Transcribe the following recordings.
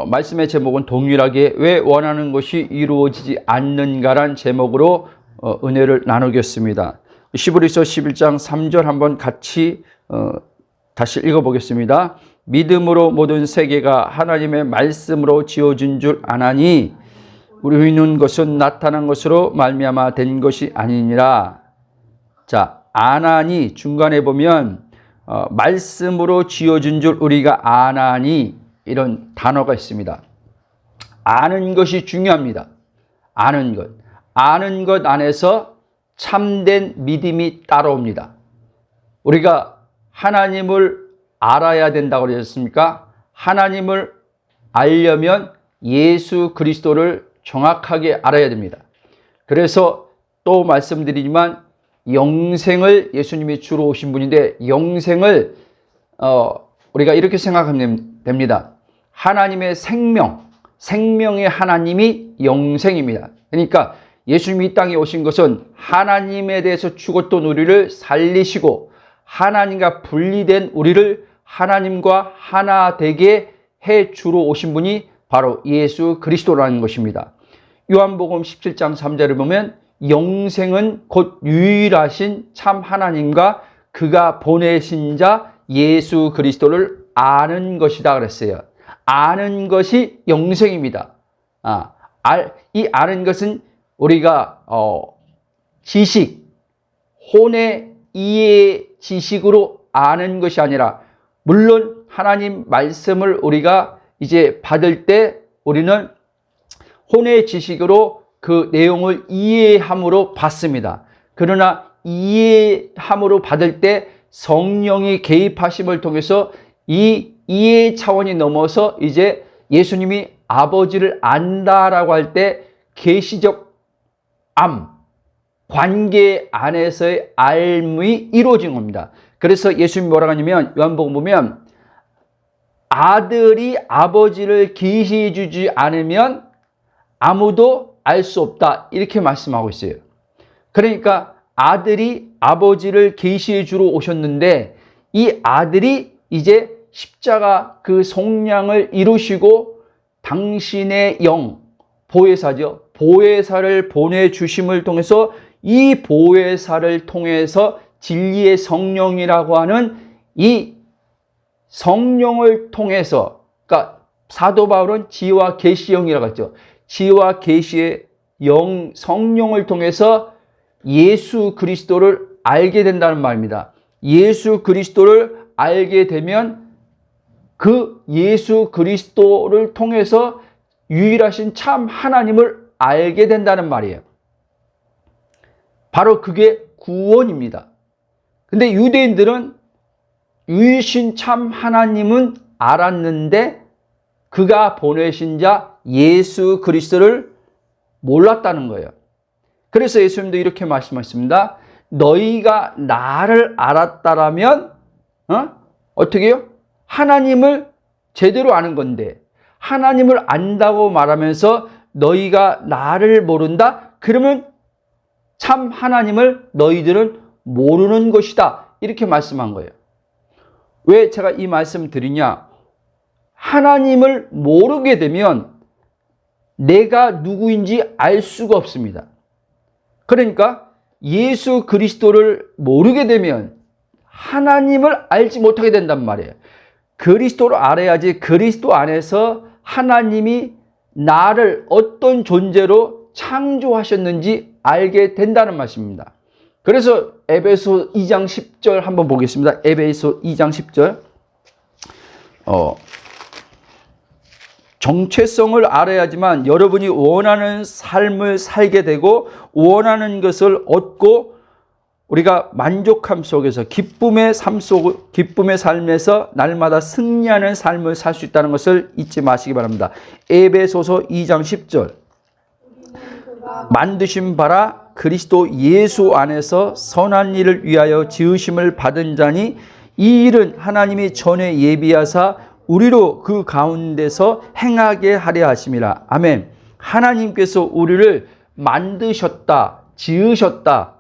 말씀의 제목은 동일하게 왜 원하는 것이 이루어지지 않는가란 제목으로 은혜를 나누겠습니다. 히브리서 11장 3절 한번 같이 다시 읽어보겠습니다. 믿음으로 모든 세계가 하나님의 말씀으로 지어진 줄 아나니 우리는 것은 나타난 것으로 말미암아 된 것이 아니니라. 자, 아나니 중간에 보면 말씀으로 지어진 줄 우리가 아나니 이런 단어가 있습니다. 아는 것이 중요합니다. 아는 것. 아는 것 안에서 참된 믿음이 따라옵니다. 우리가 하나님을 알아야 된다고 그러셨습니까? 하나님을 알려면 예수 그리스도를 정확하게 알아야 됩니다. 그래서 또 말씀드리지만 영생을 예수님이 주러 오신 분인데 영생을 우리가 이렇게 생각하면 됩니다. 하나님의 생명의 하나님이 영생입니다. 그러니까 예수님이 이 땅에 오신 것은 하나님에 대해서 죽었던 우리를 살리시고 하나님과 분리된 우리를 하나님과 하나 되게 해 주러 오신 분이 바로 예수 그리스도라는 것입니다. 요한복음 17장 3절을 보면 영생은 곧 유일하신 참 하나님과 그가 보내신 자 예수 그리스도를 아는 것이다 그랬어요. 아는 것이 영생입니다. 이 아는 것은 우리가 지식, 혼의 이해 지식으로 아는 것이 아니라 물론 하나님 말씀을 우리가 이제 받을 때 우리는 혼의 지식으로 그 내용을 이해함으로 받습니다. 그러나 이해함으로 받을 때 성령이 개입하심을 통해서 이 이해 차원이 넘어서 이제 예수님이 아버지를 안다라고 할 때 계시적 관계 안에서의 알미 이루어진 겁니다. 그래서 예수님이 뭐라고 하냐면 요한복음 보면 아들이 아버지를 계시해 주지 않으면 아무도 알 수 없다 이렇게 말씀하고 있어요. 그러니까 아들이 아버지를 계시해 주러 오셨는데 이 아들이 이제 십자가 그 속량을 이루시고 당신의 영 보혜사죠. 보혜사를 보내주심을 통해서 이 보혜사를 통해서 진리의 성령이라고 하는 이 성령을 통해서 그러니까 사도 바울은 지혜와 계시의 영이라고 했죠. 지혜와 계시의 영 성령을 통해서 예수 그리스도를 알게 된다는 말입니다. 예수 그리스도를 알게 되면 그 예수 그리스도를 통해서 유일하신 참 하나님을 알게 된다는 말이에요. 바로 그게 구원입니다. 근데 유대인들은 유일신 참 하나님은 알았는데 그가 보내신 자 예수 그리스도를 몰랐다는 거예요. 그래서 예수님도 이렇게 말씀하셨습니다. 너희가 나를 알았다라면 어떻게 해요? 하나님을 제대로 아는 건데 하나님을 안다고 말하면서 너희가 나를 모른다? 그러면 참 하나님을 너희들은 모르는 것이다. 이렇게 말씀한 거예요. 왜 제가 이 말씀을 드리냐? 하나님을 모르게 되면 내가 누구인지 알 수가 없습니다. 그러니까 예수 그리스도를 모르게 되면 하나님을 알지 못하게 된단 말이에요. 그리스도를 알아야지 그리스도 안에서 하나님이 나를 어떤 존재로 창조하셨는지 알게 된다는 말씀입니다. 그래서 에베소 2장 10절 한번 보겠습니다. 에베소 2장 10절. 정체성을 알아야지만 여러분이 원하는 삶을 살게 되고 원하는 것을 얻고 우리가 만족함 속에서 기쁨의 삶에서 날마다 승리하는 삶을 살 수 있다는 것을 잊지 마시기 바랍니다. 에베소서 2장 10절. 만드신 바라 그리스도 예수 안에서 선한 일을 위하여 지으심을 받은 자니 이 일은 하나님이 전에 예비하사 우리로 그 가운데서 행하게 하려 하심이라. 아멘. 하나님께서 우리를 만드셨다, 지으셨다,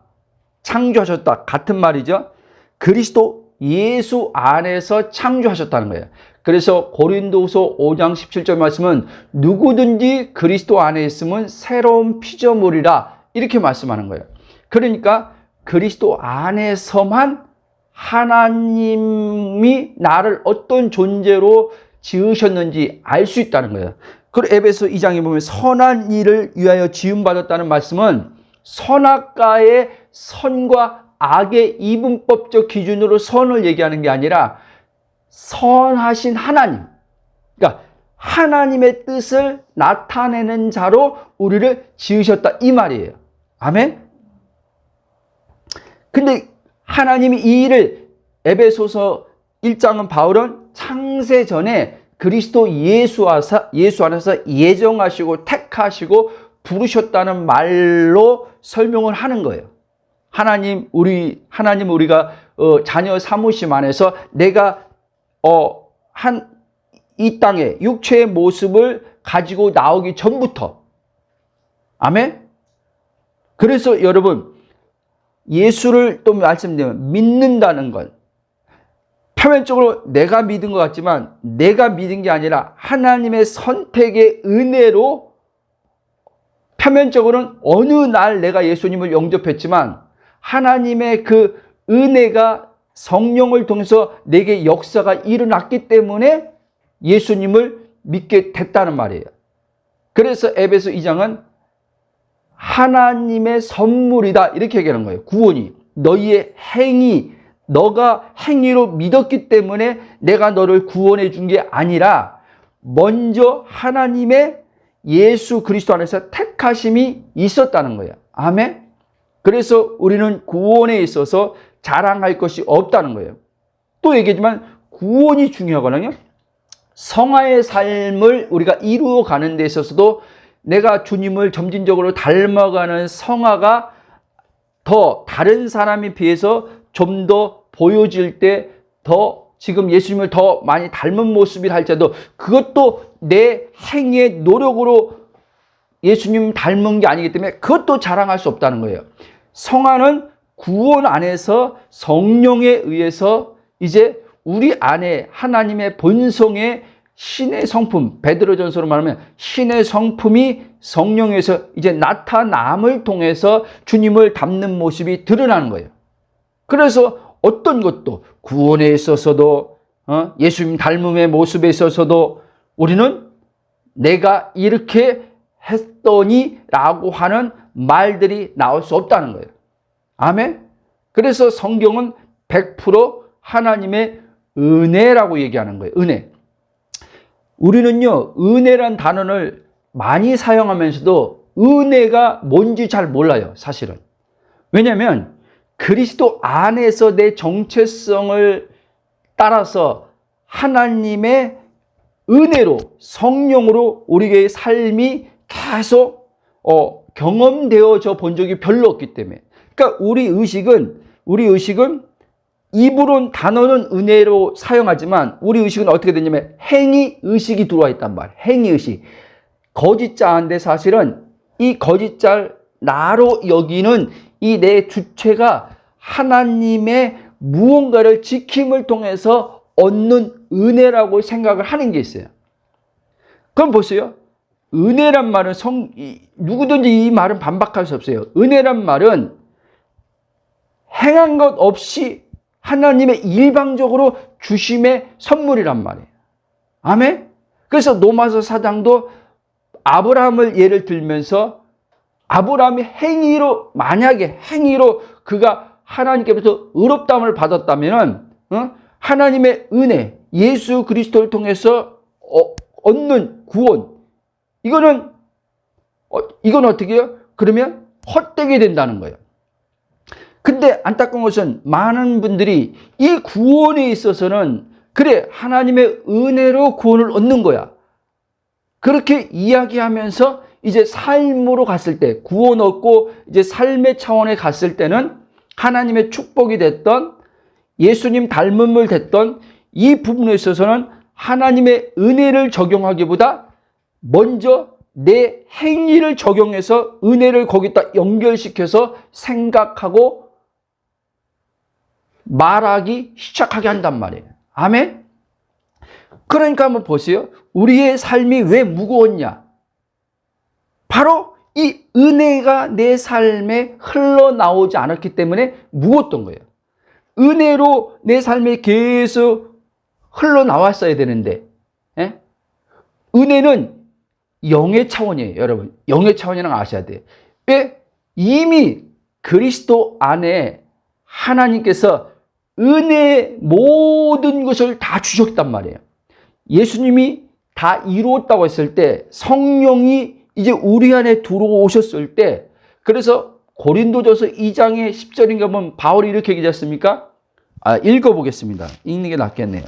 창조하셨다 같은 말이죠. 그리스도 예수 안에서 창조하셨다는 거예요. 그래서 고린도후서 5장 17절 말씀은 누구든지 그리스도 안에 있으면 새로운 피조물이라 이렇게 말씀하는 거예요. 그러니까 그리스도 안에서만 하나님이 나를 어떤 존재로 지으셨는지 알 수 있다는 거예요. 그리고 에베소 2장에 보면 선한 일을 위하여 지음받았다는 말씀은 선악과의 선과 악의 이분법적 기준으로 선을 얘기하는 게 아니라 선하신 하나님, 그러니까 하나님의 뜻을 나타내는 자로 우리를 지으셨다 이 말이에요. 아멘? 근데 하나님이 이 일을 에베소서 1장은 바울은 창세 전에 그리스도 예수 안에서 예정하시고 택하시고 부르셨다는 말로 설명을 하는 거예요. 하나님 우리가 자녀 사무심 안에서 내가 이 땅에 육체의 모습을 가지고 나오기 전부터, 아멘? 그래서 여러분 예수를 또 말씀드리면 믿는다는 건 표면적으로 내가 믿은 것 같지만 내가 믿은 게 아니라 하나님의 선택의 은혜로 표면적으로는 어느 날 내가 예수님을 영접했지만 하나님의 그 은혜가 성령을 통해서 내게 역사가 일어났기 때문에 예수님을 믿게 됐다는 말이에요. 그래서 에베소 2장은 하나님의 선물이다 이렇게 얘기하는 거예요. 구원이 너희의 너가 행위로 믿었기 때문에 내가 너를 구원해 준 게 아니라 먼저 하나님의 예수 그리스도 안에서 택하심이 있었다는 거예요. 아멘? 그래서 우리는 구원에 있어서 자랑할 것이 없다는 거예요. 또 얘기하지만 구원이 중요하거든요. 성화의 삶을 우리가 이루어가는 데 있어서도 내가 주님을 점진적으로 닮아가는 성화가 더 다른 사람에 비해서 좀 더 보여질 때 더 지금 예수님을 더 많이 닮은 모습이라 할지라도 그것도 내 행위의 노력으로 예수님 닮은 게 아니기 때문에 그것도 자랑할 수 없다는 거예요. 성화는 구원 안에서 성령에 의해서 이제 우리 안에 하나님의 본성의 신의 성품, 베드로전서로 말하면 신의 성품이 성령에서 이제 나타남을 통해서 주님을 닮는 모습이 드러나는 거예요. 그래서 어떤 것도 구원에 있어서도 예수님 닮음의 모습에 있어서도 우리는 내가 이렇게 했더니 라고 하는 말들이 나올 수 없다는 거예요. 아멘? 그래서 성경은 100% 하나님의 은혜라고 얘기하는 거예요. 은혜. 우리는요, 은혜란 단어를 많이 사용하면서도 은혜가 뭔지 잘 몰라요, 사실은. 왜냐하면 그리스도 안에서 내 정체성을 따라서 하나님의 은혜로, 성령으로 우리의 삶이 계속 경험되어져 본 적이 별로 없기 때문에. 그러니까 우리 의식은 입으론 단어는 은혜로 사용하지만 우리 의식은 어떻게 되냐면 행위 의식이 들어와 있단 말이에요. 행위 의식. 거짓자인데 사실은 이 거짓자를 나로 여기는 이 내 주체가 하나님의 무언가를 지킴을 통해서 얻는 은혜라고 생각을 하는 게 있어요. 그럼 보세요. 은혜란 말은 누구든지 이 말은 반박할 수 없어요. 은혜란 말은 행한 것 없이 하나님의 일방적으로 주심의 선물이란 말이에요. 아멘? 그래서 로마서 4장도 아브라함을 예를 들면서 아브라함이 만약에 행위로 그가 하나님께로부터 의롭다함을 받았다면 하나님의 은혜, 예수 그리스도를 통해서 얻는 구원, 이건 어떻게 해요? 그러면 헛되게 된다는 거예요. 근데 안타까운 것은 많은 분들이 이 구원에 있어서는 그래 하나님의 은혜로 구원을 얻는 거야. 그렇게 이야기하면서 이제 삶으로 갔을 때 구원 얻고 이제 삶의 차원에 갔을 때는 하나님의 축복이 됐던 예수님 닮음을 됐던 이 부분에 있어서는 하나님의 은혜를 적용하기보다 먼저 내 행위를 적용해서 은혜를 거기다 연결시켜서 생각하고 말하기 시작하게 한단 말이에요. 아멘? 그러니까 한번 보세요. 우리의 삶이 왜 무거웠냐? 바로 이 은혜가 내 삶에 흘러나오지 않았기 때문에 무거웠던 거예요. 은혜로 내 삶에 계속 흘러나왔어야 되는데, 예? 은혜는 영의 차원이에요, 여러분. 영의 차원이라는 걸 아셔야 돼요. 왜? 이미 그리스도 안에 하나님께서 은혜의 모든 것을 다 주셨단 말이에요. 예수님이 다 이루었다고 했을 때, 성령이 이제 우리 안에 들어오셨을 때, 그래서 고린도전서 2장의 10절인가 보면 바울이 이렇게 얘기했습니까? 읽어보겠습니다. 읽는 게 낫겠네요.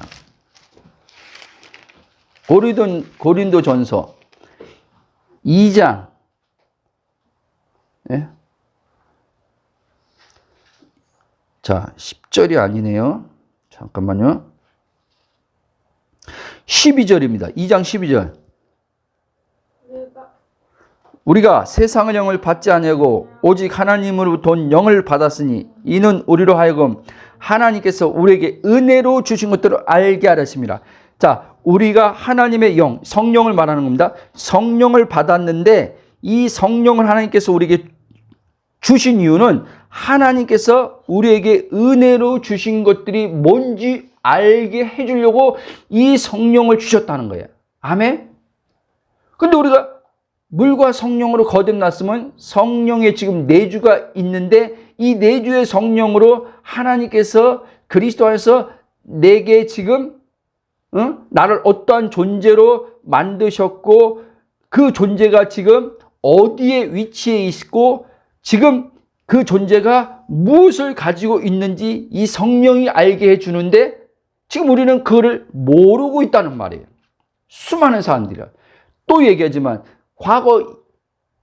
고린도전서 2장, 예? 자, 10절이 아니네요. 잠깐만요. 12절입니다. 2장 12절. 우리가 세상의 영을 받지 아니하고 오직 하나님으로부터 온 영을 받았으니 이는 우리로 하여금 하나님께서 우리에게 은혜로 주신 것들을 알게 하렸습니다. 자, 우리가 하나님의 영, 성령을 말하는 겁니다. 성령을 받았는데 이 성령을 하나님께서 우리에게 주신 이유는 하나님께서 우리에게 은혜로 주신 것들이 뭔지 알게 해주려고 이 성령을 주셨다는 거예요. 아멘? 근데 우리가 물과 성령으로 거듭났으면 성령의 지금 내주가 있는데 이 내주의 성령으로 하나님께서 그리스도 안에서 내게 지금 나를 어떠한 존재로 만드셨고 그 존재가 지금 어디에 위치해 있고 지금 그 존재가 무엇을 가지고 있는지 이 성령이 알게 해주는데 지금 우리는 그거를 모르고 있다는 말이에요. 수많은 사람들이 또 얘기하지만 과거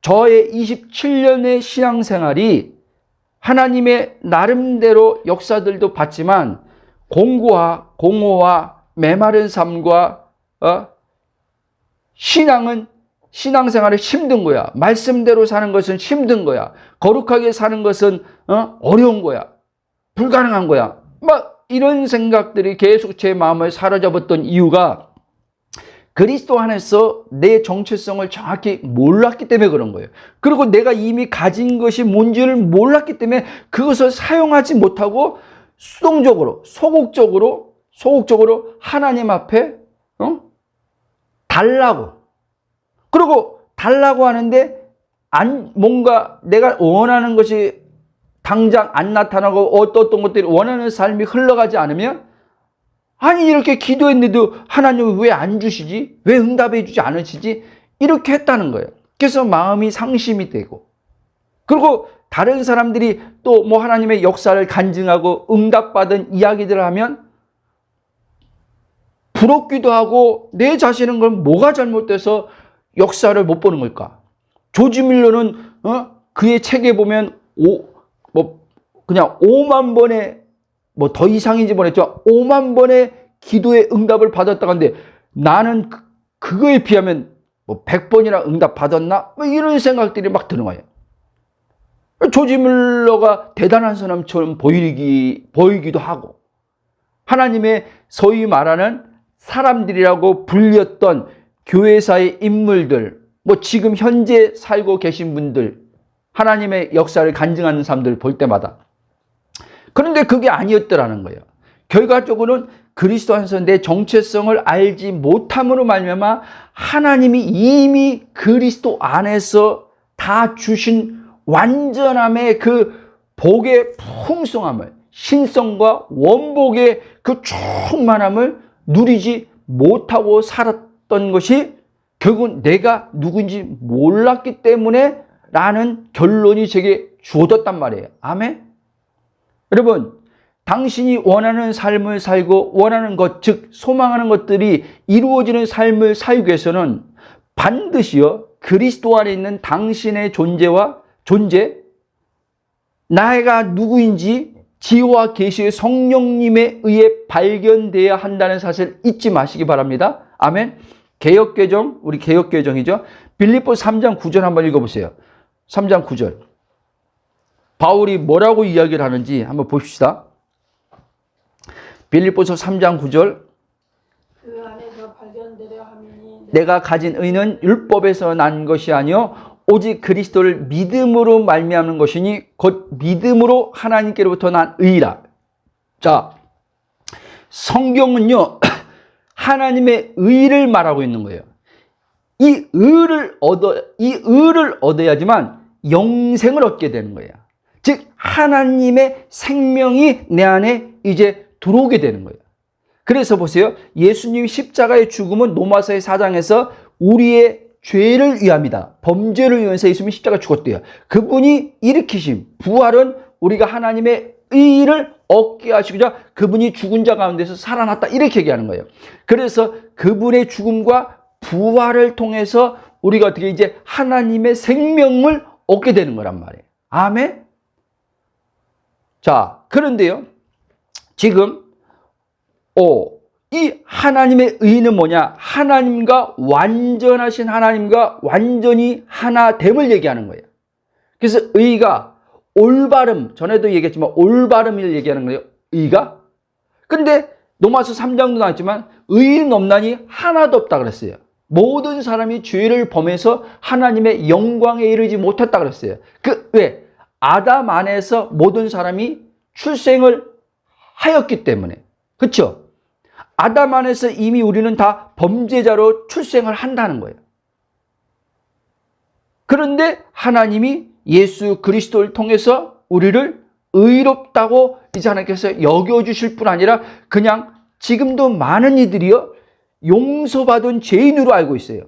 저의 27년의 신앙생활이 하나님의 나름대로 역사들도 봤지만 공허와 메마른 삶과 신앙생활이 힘든 거야. 말씀대로 사는 것은 힘든 거야. 거룩하게 사는 것은 어려운 거야. 불가능한 거야. 막 이런 생각들이 계속 제 마음을 사로잡았던 이유가 그리스도 안에서 내 정체성을 정확히 몰랐기 때문에 그런 거예요. 그리고 내가 이미 가진 것이 뭔지를 몰랐기 때문에 그것을 사용하지 못하고 수동적으로, 소극적으로 하나님 앞에 달라고. 그리고 달라고 하는데 뭔가 내가 원하는 것이 당장 안 나타나고 어떤 것들이 원하는 삶이 흘러가지 않으면 아니 이렇게 기도했는데도 하나님은 왜 안 주시지? 왜 응답해 주지 않으시지? 이렇게 했다는 거예요. 그래서 마음이 상심이 되고 그리고 다른 사람들이 또 뭐 하나님의 역사를 간증하고 응답받은 이야기들을 하면 부럽기도 하고 내 자신은 그럼 뭐가 잘못돼서 역사를 못 보는 걸까? 조지 밀러는 그의 책에 보면 그냥 5만 번의 뭐 더 이상인지 모르겠지만 5만 번의 기도의 응답을 받았다고 하는데 나는 그거에 비하면 뭐 100번이나 응답 받았나? 뭐 이런 생각들이 막 드는 거예요. 조지 밀러가 대단한 사람처럼 보이기도 하고 하나님의 소위 말하는 사람들이라고 불렸던 교회사의 인물들, 뭐 지금 현재 살고 계신 분들, 하나님의 역사를 간증하는 사람들 볼 때마다 그런데 그게 아니었더라는 거예요. 결과적으로는 그리스도 안에서 내 정체성을 알지 못함으로 말미암아 하나님이 이미 그리스도 안에서 다 주신 완전함의 그 복의 풍성함을, 신성과 원복의 그 충만함을 누리지 못하고 살았던 것이 결국은 내가 누군지 몰랐기 때문에 라는 결론이 제게 주어졌단 말이에요. 아멘? 여러분, 당신이 원하는 삶을 살고 원하는 것, 즉 소망하는 것들이 이루어지는 삶을 살기 위해서는 반드시요 그리스도 안에 있는 당신의 존재, 나가 누구인지 지혜와 계시의 성령님에 의해 발견되어야 한다는 사실을 잊지 마시기 바랍니다. 아멘. 개역개정, 우리 개역개정이죠. 빌립보서 3장 9절 한번 읽어보세요. 3장 9절. 바울이 뭐라고 이야기를 하는지 한번 봅시다. 빌립보서 3장 9절. 그 내가 가진 의는 율법에서 난 것이 아니요 오직 그리스도를 믿음으로 말미암는 것이니 곧 믿음으로 하나님께로부터 난 의라. 자, 성경은요 하나님의 의를 말하고 있는 거예요. 이 의를 얻어야지만 영생을 얻게 되는 거예요. 즉 하나님의 생명이 내 안에 이제 들어오게 되는 거예요. 그래서 보세요. 예수님이 십자가의 죽음은 로마서의 4장에서 우리의 죄를 위함이다. 범죄를 위해서 예수님이 십자가 죽었대요. 그분이 일으키심, 부활은 우리가 하나님의 의를 얻게 하시고자 그분이 죽은 자 가운데서 살아났다. 이렇게 얘기하는 거예요. 그래서 그분의 죽음과 부활을 통해서 우리가 어떻게 이제 하나님의 생명을 얻게 되는 거란 말이에요. 아멘? 자, 그런데요. 지금 이 하나님의 의는 뭐냐? 하나님과 완전하신 하나님과 완전히 하나됨을 얘기하는 거예요. 그래서 의가 올바름, 전에도 얘기했지만 올바름을 얘기하는 거예요. 의가. 근데 로마서 3장도 나왔지만 의인 없나니 하나도 없다 그랬어요. 모든 사람이 죄를 범해서 하나님의 영광에 이르지 못했다 그랬어요. 왜? 아담 안에서 모든 사람이 출생을 하였기 때문에. 그렇죠? 아담 안에서 이미 우리는 다 범죄자로 출생을 한다는 거예요. 그런데 하나님이 예수 그리스도를 통해서 우리를 의롭다고 이제 하나님께서 여겨주실 뿐 아니라 그냥 지금도 많은 이들이요 용서받은 죄인으로 알고 있어요.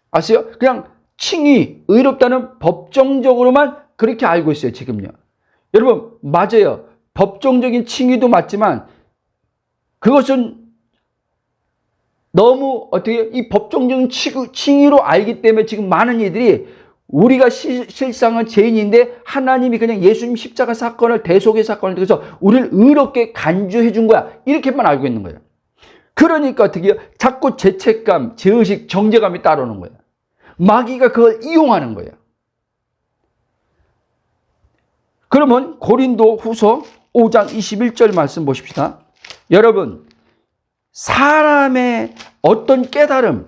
아세요? 그냥 칭의, 의롭다는 법정적으로만 그렇게 알고 있어요. 지금요. 여러분 맞아요. 법정적인 칭의도 맞지만 그것은 너무 어떻게 이 법정적인 칭의로 알기 때문에 지금 많은 이들이 우리가 실상은 죄인인데 하나님이 그냥 예수님 십자가 사건을 대속의 사건을 통해서 우리를 의롭게 간주해 준 거야. 이렇게만 알고 있는 거예요. 그러니까 어떻게 해요? 자꾸 죄책감, 죄의식, 정죄감이 따라오는 거예요. 마귀가 그걸 이용하는 거예요. 그러면 고린도 후서 5장 21절 말씀 보십시다. 여러분, 사람의 어떤 깨달음에서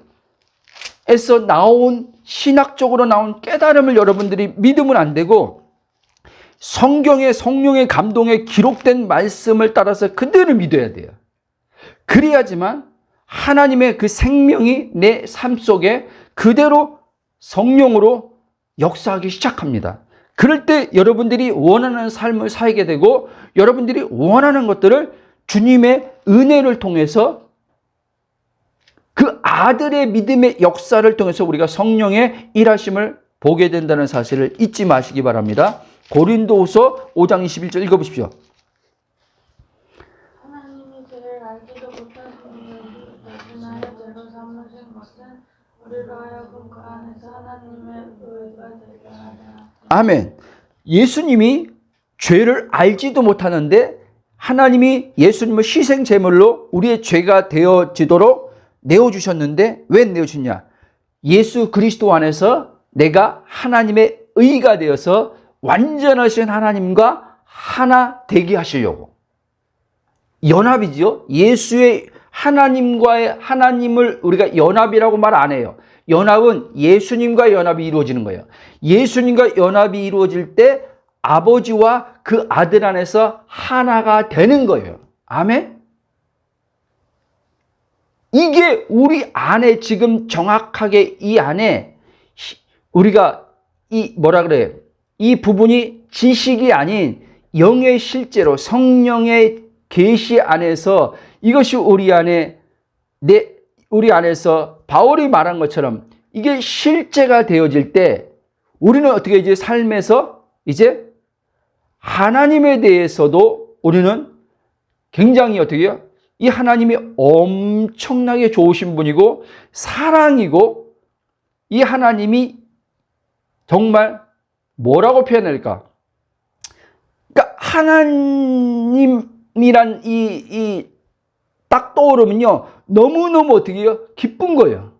나온 신학적으로 나온 깨달음을 여러분들이 믿으면 안 되고 성경의 성령의 감동에 기록된 말씀을 따라서 그대로 믿어야 돼요. 그래야지만 하나님의 그 생명이 내 삶 속에 그대로 성령으로 역사하기 시작합니다. 그럴 때 여러분들이 원하는 삶을 살게 되고 여러분들이 원하는 것들을 주님의 은혜를 통해서 그 아들의 믿음의 역사를 통해서 우리가 성령의 일하심을 보게 된다는 사실을 잊지 마시기 바랍니다. 고린도후서 5장 21절 읽어보십시오. 하나님이 죄를 알지도 못하시는 대신하여 죄로 삼으신 것은 우리로 하여금 그 안에서 하나님의 의가 되게 하라. 아멘. 예수님이 죄를 알지도 못하는데 하나님이 예수님을 희생 제물로 우리의 죄가 되어지도록 내어주셨는데 왜 내어주냐? 예수 그리스도 안에서 내가 하나님의 의가 되어서 완전하신 하나님과 하나 되게 하시려고. 연합이죠. 예수의 하나님과의 하나님을 우리가 연합이라고 말 안 해요. 연합은 예수님과 연합이 이루어지는 거예요. 예수님과 연합이 이루어질 때 아버지와 그 아들 안에서 하나가 되는 거예요. 아멘? 이게 우리 안에 지금 정확하게 이 안에 우리가 이 부분이 지식이 아닌 영의 실제로 성령의 계시 안에서 이것이 우리 안에서 바울이 말한 것처럼 이게 실제가 되어질 때 우리는 어떻게 이제 삶에서 이제 하나님에 대해서도 우리는 굉장히 어떻게 해요? 이 하나님이 엄청나게 좋으신 분이고 사랑이고 이 하나님이 정말 뭐라고 표현할까? 그러니까 하나님이란 이 딱 떠오르면요 너무너무 어떻게 해요? 기쁜 거예요.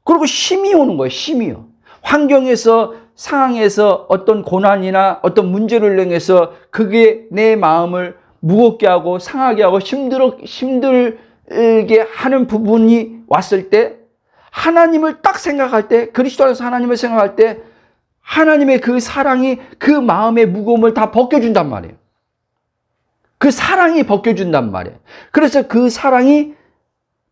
그리고 힘이 오는 거예요. 힘이요. 환경에서 상황에서 어떤 고난이나 어떤 문제를 통해서 그게 내 마음을 무겁게 하고 상하게 하고 힘들게 하는 부분이 왔을 때 하나님을 딱 생각할 때, 그리스도 안에서 하나님을 생각할 때 하나님의 그 사랑이 그 마음의 무거움을 다 벗겨준단 말이에요. 그 사랑이 벗겨준단 말이에요. 그래서 그 사랑이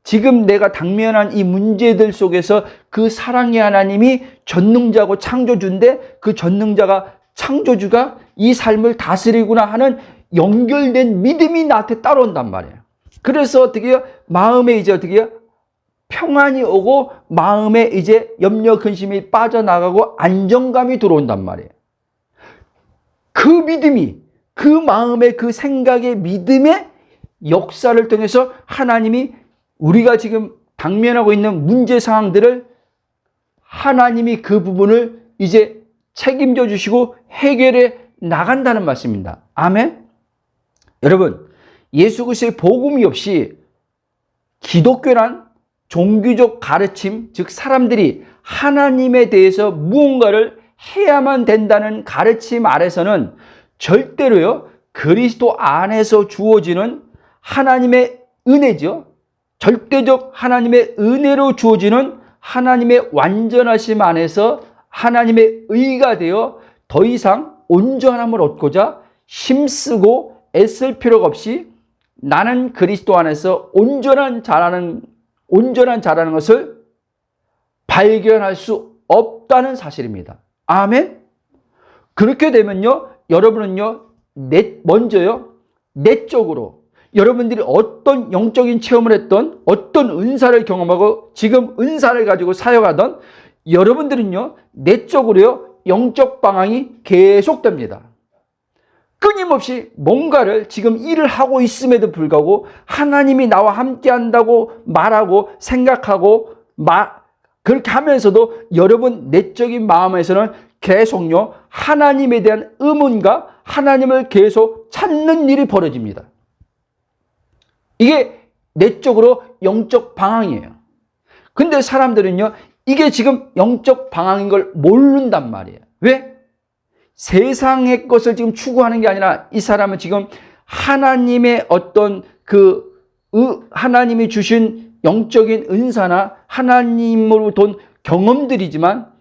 지금 내가 당면한 이 문제들 속에서 그 사랑의 하나님이 전능자고 창조주인데 그 전능자가 창조주가 이 삶을 다스리구나 하는 연결된 믿음이 나한테 따라온단 말이에요. 그래서 어떻게 해요? 마음에 이제 어떻게 해요? 평안이 오고 마음에 이제 염려 근심이 빠져나가고 안정감이 들어온단 말이에요. 그 믿음이 그 마음의 그 생각의 믿음의 역사를 통해서 하나님이 우리가 지금 당면하고 있는 문제 상황들을 하나님이 그 부분을 이제 책임져 주시고 해결해 나간다는 말씀입니다. 아멘. 여러분, 예수 그리스도의 복음이 없이 기독교란 종교적 가르침, 즉 사람들이 하나님에 대해서 무언가를 해야만 된다는 가르침 아래서는 절대로요, 그리스도 안에서 주어지는 하나님의 은혜죠. 절대적 하나님의 은혜로 주어지는 하나님의 완전하심 안에서 하나님의 의가 되어 더 이상 온전함을 얻고자 힘쓰고 애쓸 필요가 없이 나는 그리스도 안에서 온전한 자라는 것을 발견할 수 없다는 사실입니다. 아멘. 그렇게 되면요, 여러분은요, 먼저요, 내적으로 여러분들이 어떤 영적인 체험을 했던, 어떤 은사를 경험하고 지금 은사를 가지고 사역하던 여러분들은요, 내적으로요, 영적 방황이 계속됩니다. 끊임없이 뭔가를 지금 일을 하고 있음에도 불구하고 하나님이 나와 함께 한다고 말하고 생각하고 그렇게 하면서도 여러분 내적인 마음에서는 계속요, 하나님에 대한 의문과 하나님을 계속 찾는 일이 벌어집니다. 이게 내적으로 영적 방황이에요. 근데 사람들은요, 이게 지금 영적 방황인 걸 모른단 말이에요. 왜? 세상의 것을 지금 추구하는 게 아니라 이 사람은 지금 하나님의 어떤 하나님이 주신 영적인 은사나 하나님으로부터 온 경험들이지만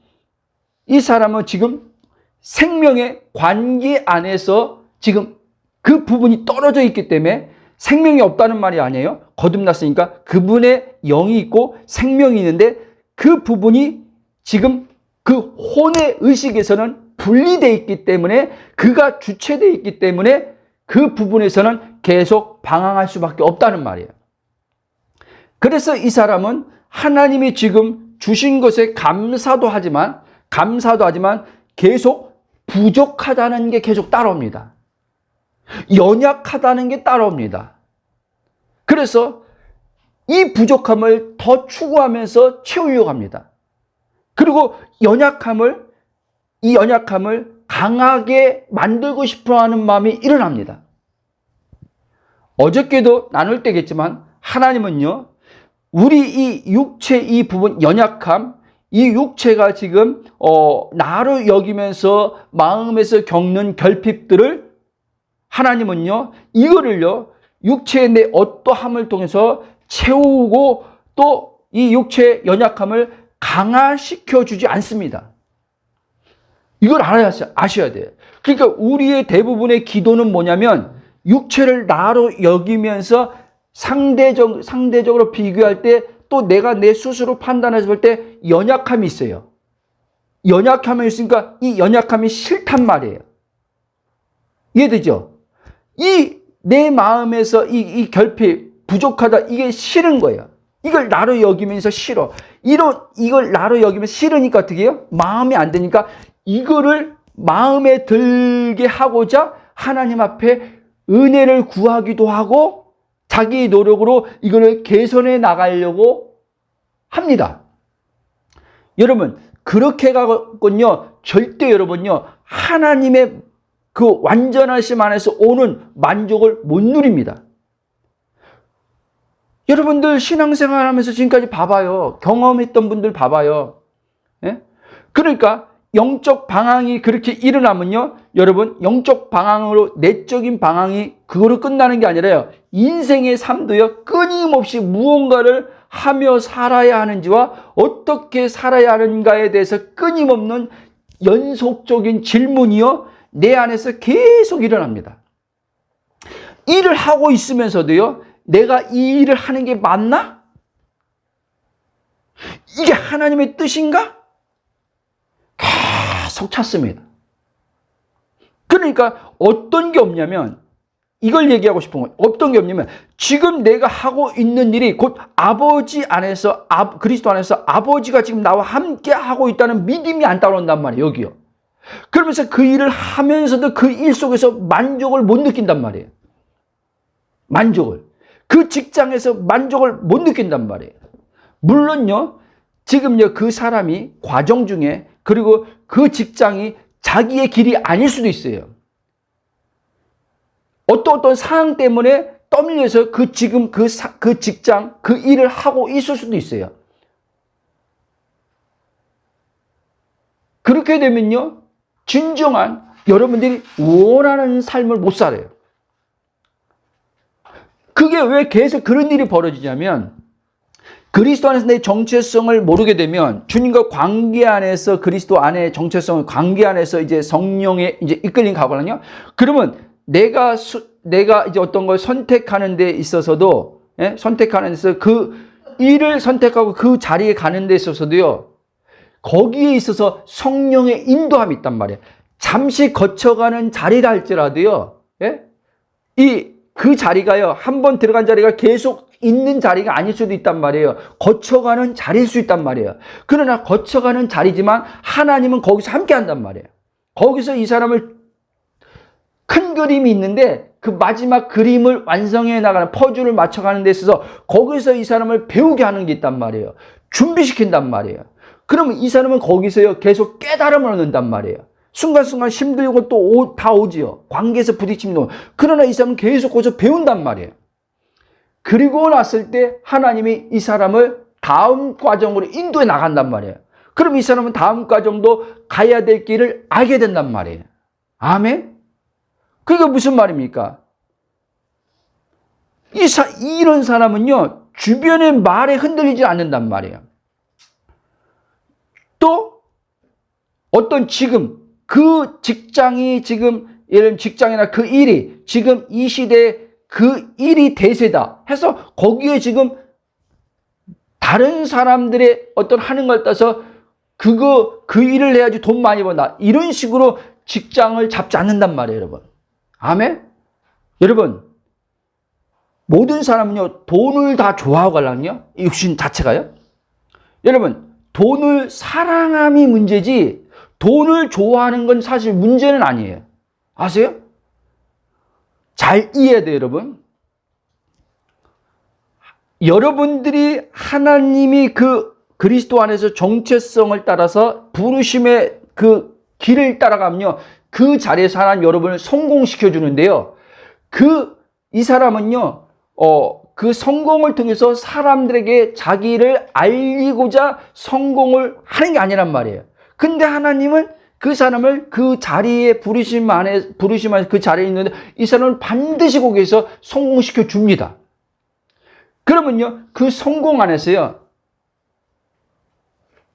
이 사람은 지금 생명의 관계 안에서 지금 그 부분이 떨어져 있기 때문에 생명이 없다는 말이 아니에요. 거듭났으니까 그분의 영이 있고 생명이 있는데 그 부분이 지금 그 혼의 의식에서는 분리되어 있기 때문에 그가 주체되어 있기 때문에 그 부분에서는 계속 방황할 수밖에 없다는 말이에요. 그래서 이 사람은 하나님이 지금 주신 것에 감사도 하지만 계속 부족하다는 게 계속 따라옵니다. 연약하다는 게 따라옵니다. 그래서 이 부족함을 더 추구하면서 채우려고 합니다. 그리고 이 연약함을 강하게 만들고 싶어 하는 마음이 일어납니다. 어저께도 나눌 때겠지만 하나님은요, 우리 이 육체 이 부분 연약함, 이 육체가 지금 나로 여기면서 마음에서 겪는 결핍들을 하나님은요, 이거를요, 육체의 내 어떠함을 통해서 채우고 또 이 육체의 연약함을 강화시켜 주지 않습니다. 이걸 아셔야 돼요. 그러니까 우리의 대부분의 기도는 뭐냐면 육체를 나로 여기면서 상대적으로 비교할 때 또 내가 내 스스로 판단해서 볼 때 연약함이 있어요. 연약함이 있으니까 이 연약함이 싫단 말이에요. 이해되죠? 내 마음에서 이 결핍, 부족하다, 이게 싫은 거예요. 이걸 나로 여기면서 싫어. 이걸 나로 여기면 싫으니까 어떻게 해요? 마음이 안 되니까 이거를 마음에 들게 하고자 하나님 앞에 은혜를 구하기도 하고 자기 노력으로 이거를 개선해 나가려고 합니다. 여러분, 그렇게 가건요, 절대 여러분요, 하나님의 그 완전하심 안에서 오는 만족을 못 누립니다. 여러분들 신앙생활 하면서 지금까지 봐봐요. 경험했던 분들 봐봐요. 예? 그러니까 영적 방황이 그렇게 일어나면요, 여러분, 영적 방황으로 내적인 방황이 그거로 끝나는 게 아니라요, 인생의 삶도요, 끊임없이 무언가를 하며 살아야 하는지와 어떻게 살아야 하는가에 대해서 끊임없는 연속적인 질문이요, 내 안에서 계속 일어납니다. 일을 하고 있으면서도요, 내가 이 일을 하는 게 맞나? 이게 하나님의 뜻인가? 계속 찾습니다. 그러니까 어떤 게 없냐면, 이걸 얘기하고 싶은 거예요. 어떤 게 없냐면, 지금 내가 하고 있는 일이 곧 아버지 안에서, 그리스도 안에서 아버지가 지금 나와 함께 하고 있다는 믿음이 안 따라온단 말이에요, 여기요. 그러면서 그 일을 하면서도 그 일 속에서 만족을 못 느낀단 말이에요. 만족을. 그 직장에서 만족을 못 느낀단 말이에요. 물론요, 지금요, 그 사람이 과정 중에, 그리고 그 직장이 자기의 길이 아닐 수도 있어요. 어떤 상황 때문에 떠밀려서 지금 그 직장, 그 일을 하고 있을 수도 있어요. 그렇게 되면요, 진정한 여러분들이 원하는 삶을 못 살아요. 그게 왜 계속 그런 일이 벌어지냐면, 그리스도 안에서 내 정체성을 모르게 되면, 주님과 관계 안에서, 그리스도 안에 정체성을 관계 안에서 이제 성령에 이제 이끌린 가거든요. 그러면 내가 이제 어떤 걸 선택하는 데 있어서도, 선택하는 데 있어서 그 일을 선택하고 그 자리에 가는 데 있어서도요, 거기에 있어서 성령의 인도함이 있단 말이에요. 잠시 거쳐가는 자리라 할지라도요, 그 자리가요, 한번 들어간 자리가 계속 있는 자리가 아닐 수도 있단 말이에요. 거쳐가는 자리일 수 있단 말이에요. 그러나 거쳐가는 자리지만 하나님은 거기서 함께 한단 말이에요. 거기서 이 사람을, 큰 그림이 있는데 그 마지막 그림을 완성해 나가는, 퍼즐을 맞춰가는 데 있어서 거기서 이 사람을 배우게 하는 게 있단 말이에요. 준비시킨단 말이에요. 그러면 이 사람은 거기서요, 계속 깨달음을 얻는단 말이에요. 순간순간 힘들고 또 다 오지요. 관계에서 부딪힘도. 그러나 이 사람은 계속 거기서 배운단 말이에요. 그리고 났을 때 하나님이 이 사람을 다음 과정으로 인도해 나간단 말이에요. 그럼 이 사람은 다음 과정도 가야 될 길을 알게 된단 말이에요. 아멘? 그게 무슨 말입니까? 이런 사람은요, 주변의 말에 흔들리지 않는단 말이에요. 또 어떤 지금 그 직장이 지금, 예를 들면 직장이나 그 일이 지금 이 시대에 그 일이 대세다 해서 거기에 지금 다른 사람들의 어떤 하는 걸 따서 그 일을 해야지 돈 많이 번다, 이런 식으로 직장을 잡지 않는단 말이에요, 여러분. 아멘? 여러분, 모든 사람은요, 돈을 다 좋아하고 가려면요, 육신 자체가요. 여러분, 돈을 사랑함이 문제지, 돈을 좋아하는 건 사실 문제는 아니에요. 아세요? 잘 이해해야 돼요, 여러분. 여러분들이 하나님이 그 그리스도 안에서 정체성을 따라서 부르심의 그 길을 따라가면요, 그 자리에서 하나님 여러분을 성공시켜 주는데요. 이 사람은요, 그 성공을 통해서 사람들에게 자기를 알리고자 성공을 하는 게 아니란 말이에요. 근데 하나님은 그 사람을 그 자리에 부르심 안에 그 자리에 있는데 이 사람을 반드시 거기에서 성공시켜 줍니다. 그러면요, 그 성공 안에서요,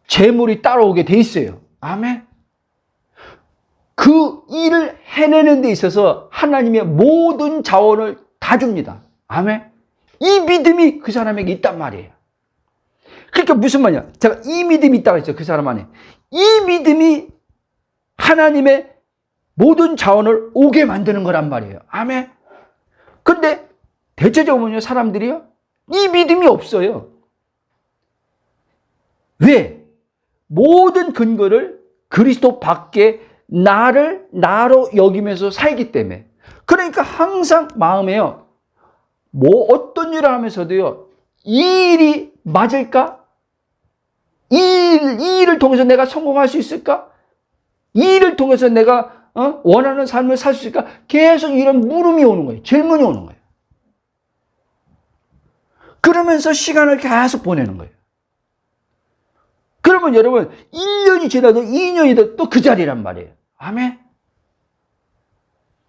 재물이 따라오게 돼 있어요. 아멘. 그 일을 해내는 데 있어서 하나님의 모든 자원을 다 줍니다. 아멘. 이 믿음이 그 사람에게 있단 말이에요. 그러니까 무슨 말이냐? 제가 이 믿음이 있다고 했죠, 그 사람 안에. 이 믿음이 하나님의 모든 자원을 오게 만드는 거란 말이에요. 아멘. 근데 대체적으로 사람들이요, 이 믿음이 없어요. 왜? 모든 근거를 그리스도 밖에 나로 여기면서 살기 때문에. 그러니까 항상 마음에요, 어떤 일을 하면서도요, 이 일이 맞을까? 이 일을 통해서 내가 성공할 수 있을까? 이 일을 통해서 내가 원하는 삶을 살 수 있을까? 계속 이런 물음이 오는 거예요. 질문이 오는 거예요. 그러면서 시간을 계속 보내는 거예요. 그러면 여러분, 1년이 지나도 2년이 또 그 자리란 말이에요. 아멘.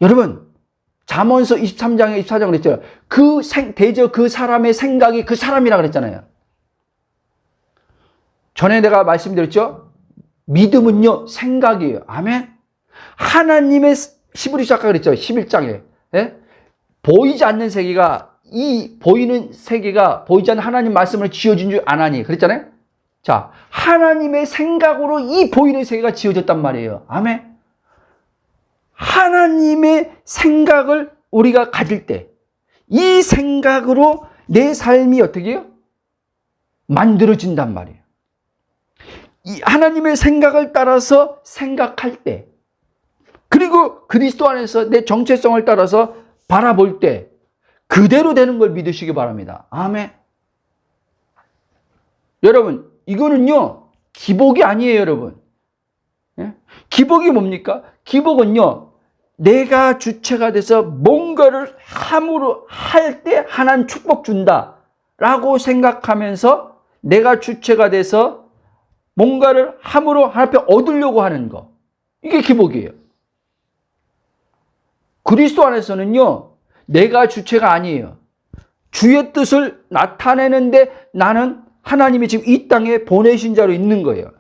여러분, 잠언서 23장에 24장 그랬잖아요. 그 사람의 생각이 그 사람이라 그랬잖아요. 전에 내가 말씀드렸죠? 믿음은요, 생각이에요. 아멘? 하나님의 히브리서 아까 그랬죠? 11장에. 예? 보이지 않는 세계가, 이 보이는 세계가 보이지 않는 하나님 말씀으로 지어진 줄 아나니. 그랬잖아요? 자, 하나님의 생각으로 이 보이는 세계가 지어졌단 말이에요. 아멘? 하나님의 생각을 우리가 가질 때, 이 생각으로 내 삶이 어떻게 해요? 만들어진단 말이에요. 이 하나님의 생각을 따라서 생각할 때, 그리고 그리스도 안에서 내 정체성을 따라서 바라볼 때, 그대로 되는 걸 믿으시기 바랍니다. 아멘. 여러분, 이거는요, 기복이 아니에요, 여러분. 예? 기복이 뭡니까? 기복은요, 내가 주체가 돼서 뭔가를 함으로 할 때 하나님 축복 준다 라고 생각하면서 내가 주체가 돼서 뭔가를 함으로 하나님 앞에 얻으려고 하는 거, 이게 기복이에요. 그리스도 안에서는요, 내가 주체가 아니에요. 주의 뜻을 나타내는데 나는 하나님이 지금 이 땅에 보내신 자로 있는 거예요.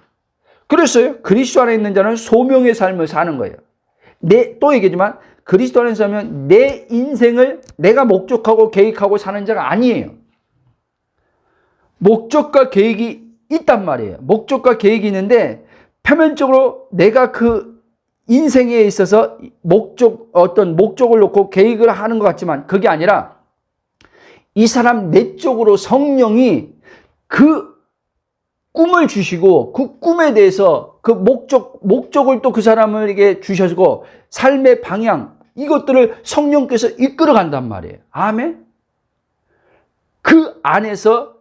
그래서요, 그리스도 안에 있는 자는 소명의 삶을 사는 거예요. 또 얘기지만 그리스도 안에 서면 내 인생을 내가 목적하고 계획하고 사는 자가 아니에요. 목적과 계획이 있단 말이에요. 목적과 계획이 있는데 표면적으로 내가 그 인생에 있어서 어떤 목적을 놓고 계획을 하는 것 같지만 그게 아니라 이 사람 내적으로 성령이 그 꿈을 주시고 그 꿈에 대해서 그 목적을 또 그 사람에게 주셔서 삶의 방향, 이것들을 성령께서 이끌어 간단 말이에요. 아멘? 그 안에서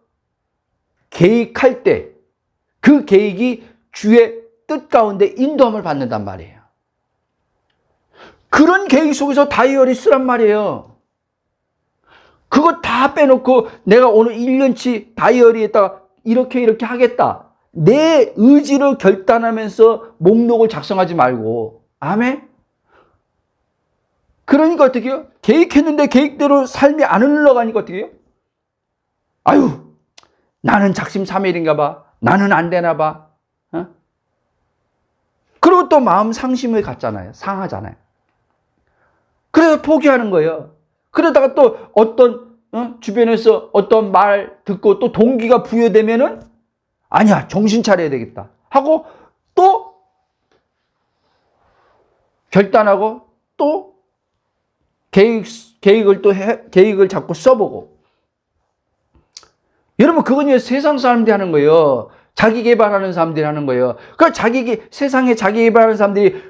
계획할 때 그 계획이 주의 뜻 가운데 인도함을 받는단 말이에요. 그런 계획 속에서 다이어리 쓰란 말이에요. 그거 다 빼놓고 내가 오늘 1년치 다이어리에다가 이렇게 하겠다. 내 의지로 결단하면서 목록을 작성하지 말고. 아멘? 그러니까 어떻게 해요? 계획했는데 계획대로 삶이 안 흘러가니까 어떻게 해요? 아유, 나는 작심삼일인가 봐. 나는 안 되나 봐. 어? 그리고 또 마음 상심을 갖잖아요. 상하잖아요. 그래서 포기하는 거예요. 그러다가 또 어떤 주변에서 어떤 말 듣고 또 동기가 부여되면은 아니야, 정신 차려야 되겠다 하고 또 결단하고 또 계획을 자꾸 써보고. 여러분, 그건 세상 사람들이 하는 거예요. 자기 개발하는 사람들이 하는 거예요. 세상에 자기 개발하는 사람들이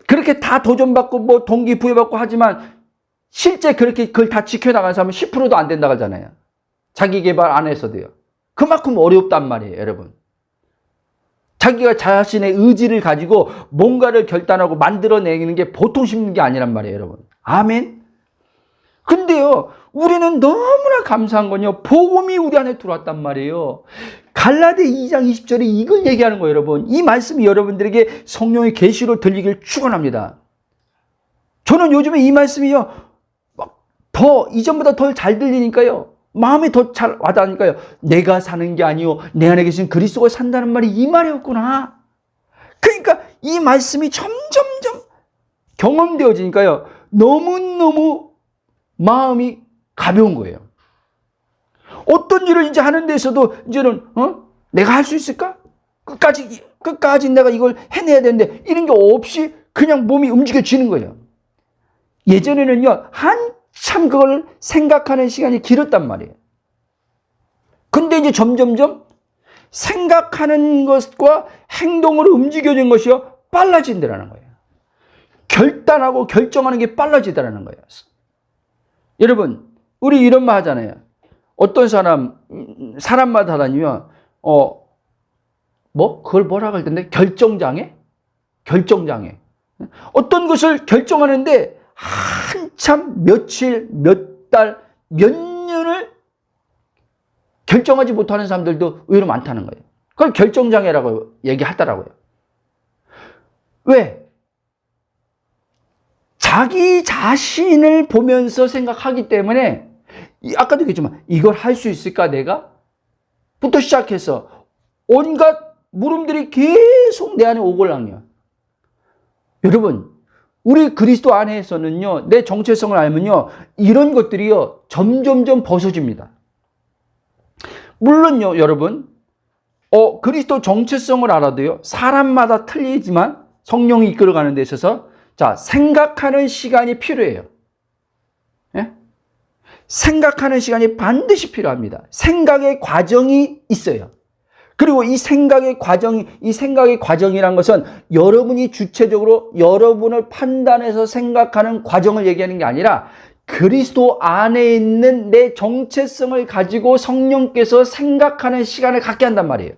그렇게 다 도전받고 뭐 동기 부여받고 하지만 실제 그렇게 그걸 다 지켜나가는 사람은 10%도 안 된다고 하잖아요. 자기 개발 안에서도요. 그만큼 어렵단 말이에요, 여러분. 자기가 자신의 의지를 가지고 뭔가를 결단하고 만들어내는 게 보통 쉽는 게 아니란 말이에요, 여러분. 아멘? 근데요, 우리는 너무나 감사한 건요, 복음이 우리 안에 들어왔단 말이에요. 갈라디아 2장 20절에 이걸 얘기하는 거예요, 여러분. 이 말씀이 여러분들에게 성령의 계시로 들리길 축원합니다. 저는 요즘에 이 말씀이요, 더 이전보다 더 잘 들리니까요, 마음이 더 잘 와닿으니까요, 내가 사는 게 아니요 내 안에 계신 그리스도가 산다는 말이 이 말이었구나. 그러니까 이 말씀이 점점점 경험되어지니까요, 너무너무 마음이 가벼운 거예요. 어떤 일을 이제 하는 데서도 이제는 내가 할 수 있을까? 끝까지 내가 이걸 해내야 되는데 이런 게 없이 그냥 몸이 움직여지는 거예요. 예전에는요, 한참 그걸 생각하는 시간이 길었단 말이에요. 근데 이제 점점점 생각하는 것과 행동으로 움직여진 것이요, 빨라진다는 거예요. 결단하고 결정하는 게 빨라지다라는 거예요. 여러분, 우리 이런 말 하잖아요. 어떤 사람마다 다니면, 그걸 뭐라고 할 텐데? 결정장애? 어떤 것을 결정하는데 한참 며칠, 몇 달, 몇 년을 결정하지 못하는 사람들도 의외로 많다는 거예요. 그걸 결정장애라고 얘기하더라고요. 왜? 자기 자신을 보면서 생각하기 때문에, 아까도 얘기했지만, 이걸 할 수 있을까, 내가? 부터 시작해서 온갖 물음들이 계속 내 안에 오골랑이야. 여러분, 우리 그리스도 안에서는요, 내 정체성을 알면요, 이런 것들이요, 점점점 벗어집니다. 물론요, 여러분, 그리스도 정체성을 알아도요, 사람마다 틀리지만 성령이 이끌어가는 데 있어서, 자, 생각하는 시간이 필요해요. 예? 생각하는 시간이 반드시 필요합니다. 생각의 과정이 있어요. 그리고 이 생각의 과정이란 것은 여러분이 주체적으로 여러분을 판단해서 생각하는 과정을 얘기하는 게 아니라 그리스도 안에 있는 내 정체성을 가지고 성령께서 생각하는 시간을 갖게 한단 말이에요.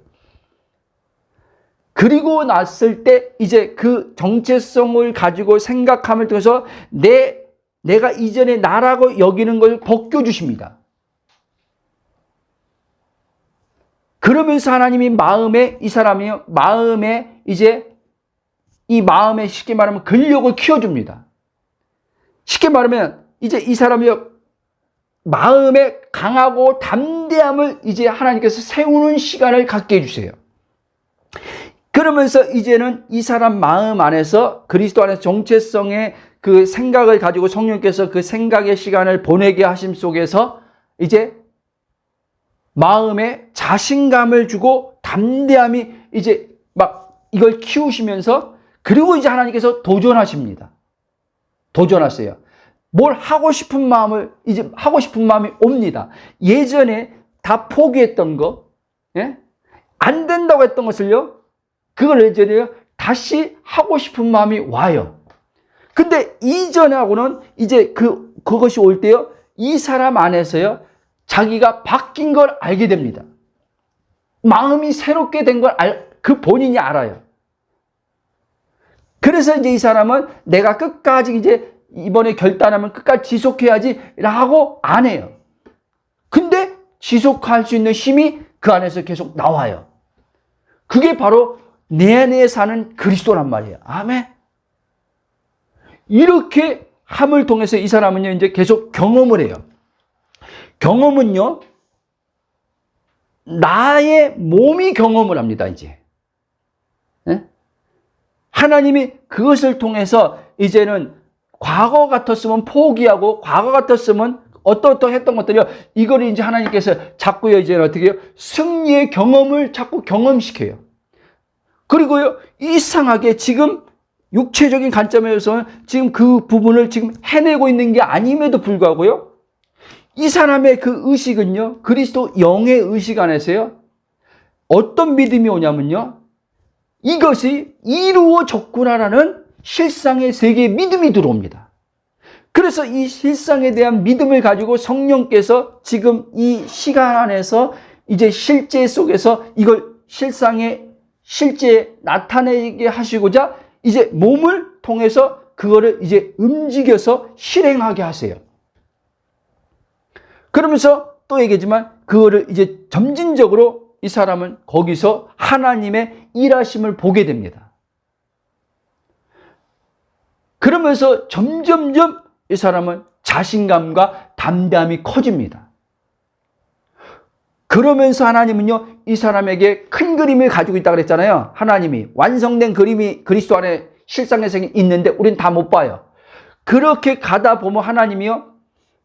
그리고 났을 때 이제 그 정체성을 가지고 생각함을 통해서 내가 이전에 나라고 여기는 걸 벗겨주십니다. 그러면서 하나님이 마음에, 이 사람이요, 마음에 이제 이 마음에 쉽게 말하면 근력을 키워줍니다. 쉽게 말하면 이제 이 사람이요, 마음에 강하고 담대함을 이제 하나님께서 세우는 시간을 갖게 해주세요. 그러면서 이제는 이 사람 마음 안에서 그리스도 안에서 정체성의 그 생각을 가지고 성령께서 그 생각의 시간을 보내게 하심 속에서 이제 마음에 자신감을 주고 담대함이 이제 막 이걸 키우시면서 그리고 이제 하나님께서 도전하십니다. 도전하세요. 뭘 하고 싶은 마음을 이제 하고 싶은 마음이 옵니다. 예전에 다 포기했던 거, 예? 안 된다고 했던 것을요, 그걸 예전에 다시 하고 싶은 마음이 와요. 근데 이전하고는 이제 그것이 올 때요, 이 사람 안에서요, 자기가 바뀐 걸 알게 됩니다. 마음이 새롭게 된 걸 그 본인이 알아요. 그래서 이제 이 사람은 내가 끝까지 이제 이번에 결단하면 끝까지 지속해야지 라고 안 해요. 근데 지속할 수 있는 힘이 그 안에서 계속 나와요. 그게 바로 내 안에 사는 그리스도란 말이에요. 아멘. 이렇게 함을 통해서 이 사람은요, 이제 계속 경험을 해요. 경험은요, 나의 몸이 경험을 합니다, 이제. 네? 하나님이 그것을 통해서 이제는 과거 같았으면 포기하고, 과거 같았으면 어떠했던 것들이요, 이걸 이제 하나님께서 자꾸요, 이제 어떻게 해요? 승리의 경험을 자꾸 경험시켜요. 그리고요, 이상하게 지금 육체적인 관점에서는 지금 그 부분을 지금 해내고 있는 게 아님에도 불구하고요, 이 사람의 그 의식은요, 그리스도 영의 의식 안에서요, 어떤 믿음이 오냐면요, 이것이 이루어졌구나라는 실상의 세계의 믿음이 들어옵니다. 그래서 이 실상에 대한 믿음을 가지고 성령께서 지금 이 시간 안에서 이제 실제 속에서 이걸 실제 나타내게 하시고자 이제 몸을 통해서 그거를 이제 움직여서 실행하게 하세요. 그러면서 또 얘기하지만 그거를 이제 점진적으로 이 사람은 거기서 하나님의 일하심을 보게 됩니다. 그러면서 점점점 이 사람은 자신감과 담대함이 커집니다. 그러면서 하나님은요, 이 사람에게 큰 그림을 가지고 있다고 그랬잖아요. 하나님이 완성된 그림이 그리스도 안에 실상에서 있는데 우린 다 못 봐요. 그렇게 가다 보면 하나님이요,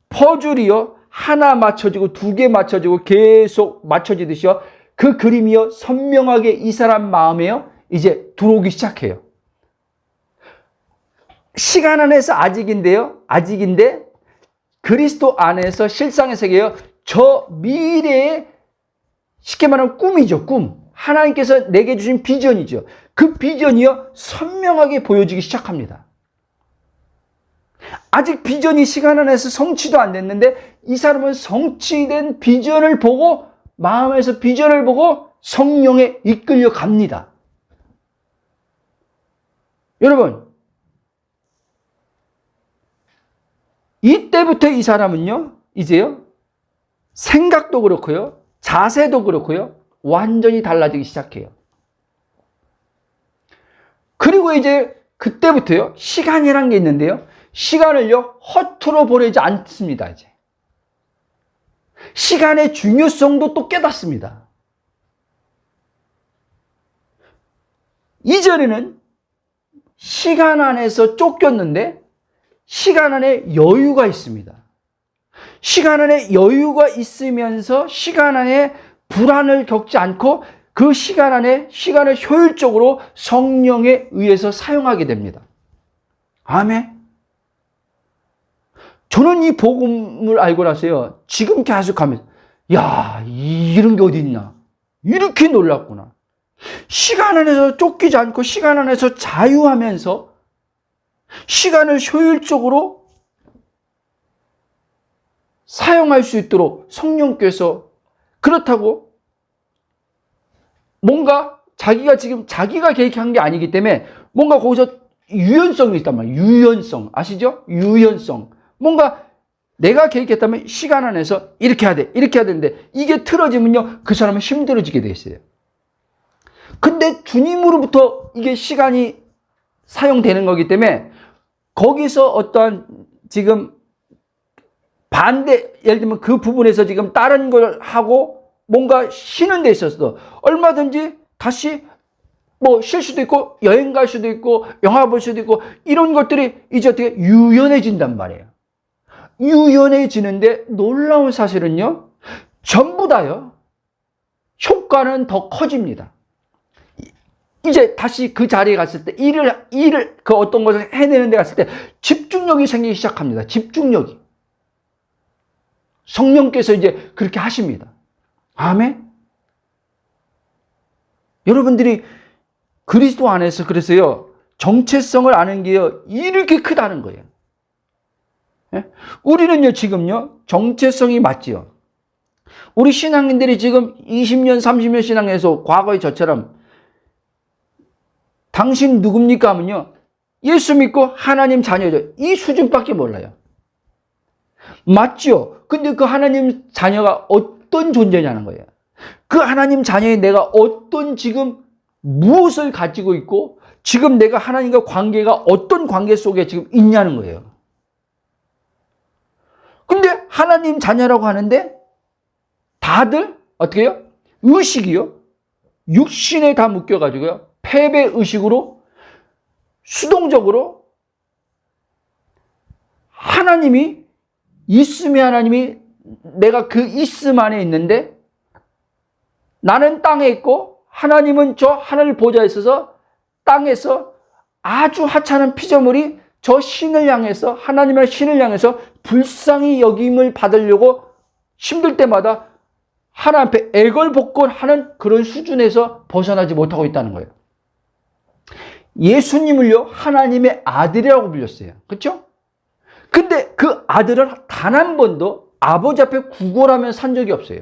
퍼즐이요, 하나 맞춰지고 두 개 맞춰지고 계속 맞춰지듯이요, 그 그림이요, 선명하게 이 사람 마음에요, 이제 들어오기 시작해요. 시간 안에서 아직인데 그리스도 안에서 실상의 세계요, 저 미래의 쉽게 말하면 꿈이죠, 꿈. 하나님께서 내게 주신 비전이죠. 그 비전이요, 선명하게 보여지기 시작합니다. 아직 비전이 시간 안에서 성취도 안 됐는데 이 사람은 성취된 비전을 보고, 마음에서 비전을 보고 성령에 이끌려 갑니다. 여러분, 이때부터 이 사람은요, 이제요, 생각도 그렇고요, 자세도 그렇고요, 완전히 달라지기 시작해요. 그리고 이제 그때부터요, 시간이란 게 있는데요, 시간을요, 허투루 보내지 않습니다, 이제. 시간의 중요성도 또 깨닫습니다. 이전에는 시간 안에서 쫓겼는데 시간 안에 여유가 있습니다. 시간 안에 여유가 있으면서 시간 안에 불안을 겪지 않고 그 시간 안에 시간을 효율적으로 성령에 의해서 사용하게 됩니다. 아멘. 저는 이 복음을 알고 나서요, 지금 계속하면서 야, 이런 게 어디 있나? 이렇게 놀랐구나. 시간 안에서 쫓기지 않고 시간 안에서 자유하면서 시간을 효율적으로 사용할 수 있도록 성령께서, 그렇다고 뭔가 자기가 계획한 게 아니기 때문에 뭔가 거기서 유연성이 있단 말이에요. 유연성. 아시죠? 유연성. 뭔가 내가 계획했다면 시간 안에서 이렇게 해야 돼. 이렇게 해야 되는데 이게 틀어지면요, 그 사람은 힘들어지게 돼 있어요. 근데 주님으로부터 이게 시간이 사용되는 거기 때문에 거기서 어떠한 지금 반대, 예를 들면 그 부분에서 지금 다른 걸 하고 뭔가 쉬는 데 있어서 얼마든지 다시 뭐 쉴 수도 있고 여행 갈 수도 있고 영화 볼 수도 있고 이런 것들이 이제 어떻게 유연해진단 말이에요. 유연해지는데 놀라운 사실은요, 전부 다요, 효과는 더 커집니다. 이제 다시 그 자리에 갔을 때 일을 그 어떤 것을 해내는 데 갔을 때 집중력이 생기기 시작합니다. 집중력이. 성령께서 이제 그렇게 하십니다. 아멘. 여러분들이 그리스도 안에서 그래서요, 정체성을 아는 게요, 이렇게 크다는 거예요. 예? 우리는요, 지금요, 정체성이 맞지요. 우리 신앙인들이 지금 20년, 30년 신앙에서 과거의 저처럼 당신 누굽니까 하면요, 예수 믿고 하나님 자녀죠. 이 수준밖에 몰라요. 맞죠? 근데 그 하나님 자녀가 어떤 존재냐는 거예요. 그 하나님 자녀의 내가 어떤 지금 무엇을 가지고 있고 지금 내가 하나님과 관계가 어떤 관계 속에 지금 있냐는 거예요. 근데 하나님 자녀라고 하는데 다들 어떻게 해요? 의식이요, 육신에 다 묶여가지고요, 패배 의식으로 수동적으로 하나님이 있음이, 하나님이 내가 그 있음 안에 있는데 나는 땅에 있고 하나님은 저 하늘 보좌에 있어서 땅에서 아주 하찮은 피조물이 저 신을 향해서, 하나님의 신을 향해서 불쌍히 여김을 받으려고 힘들 때마다 하나님 앞에 애걸복걸하는 그런 수준에서 벗어나지 못하고 있다는 거예요. 예수님을요, 하나님의 아들이라고 불렸어요. 그렇죠? 근데 그 아들은 단 한 번도 아버지 앞에 구걸하며 산 적이 없어요.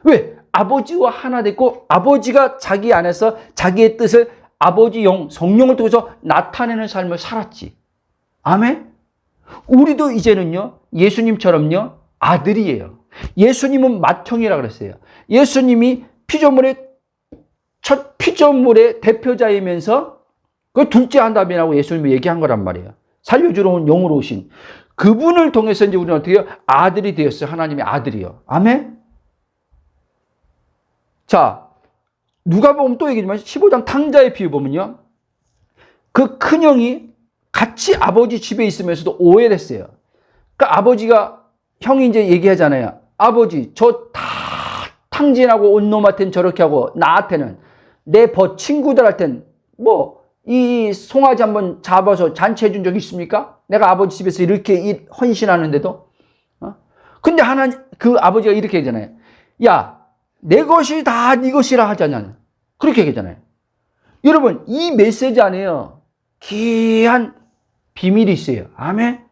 왜? 아버지와 하나 됐고 아버지가 자기 안에서 자기의 뜻을 아버지 영, 성령을 통해서 나타내는 삶을 살았지. 아멘? 우리도 이제는요, 예수님처럼요, 아들이에요. 예수님은 맏형이라고 그랬어요. 예수님이 첫 피조물의 대표자이면서 그 둘째 아담이라고 예수님이 얘기한 거란 말이에요. 살려주러 온 영으로 오신 그분을 통해서 이제 우리는 어떻게 해요? 아들이 되었어요. 하나님의 아들이요. 아멘? 자, 누가복음 또 얘기지만 15장 탕자의 비유 보면요, 그 큰형이 같이 아버지 집에 있으면서도 오해됐어요. 그러니까 아버지가, 형이 이제 얘기하잖아요. 아버지, 저 다 탕진하고 온 놈한테는 저렇게 하고 나한테는, 내 친구들한테는 뭐 이 송아지 한번 잡아서 잔치해 준 적 있습니까? 내가 아버지 집에서 이렇게 헌신하는데도. 근데 그 아버지가 이렇게 하잖아요. 야, 내 것이 다 네 것이라 하잖아요. 그렇게 얘기하잖아요. 여러분, 이 메시지 안에요, 귀한 비밀이 있어요. 아멘.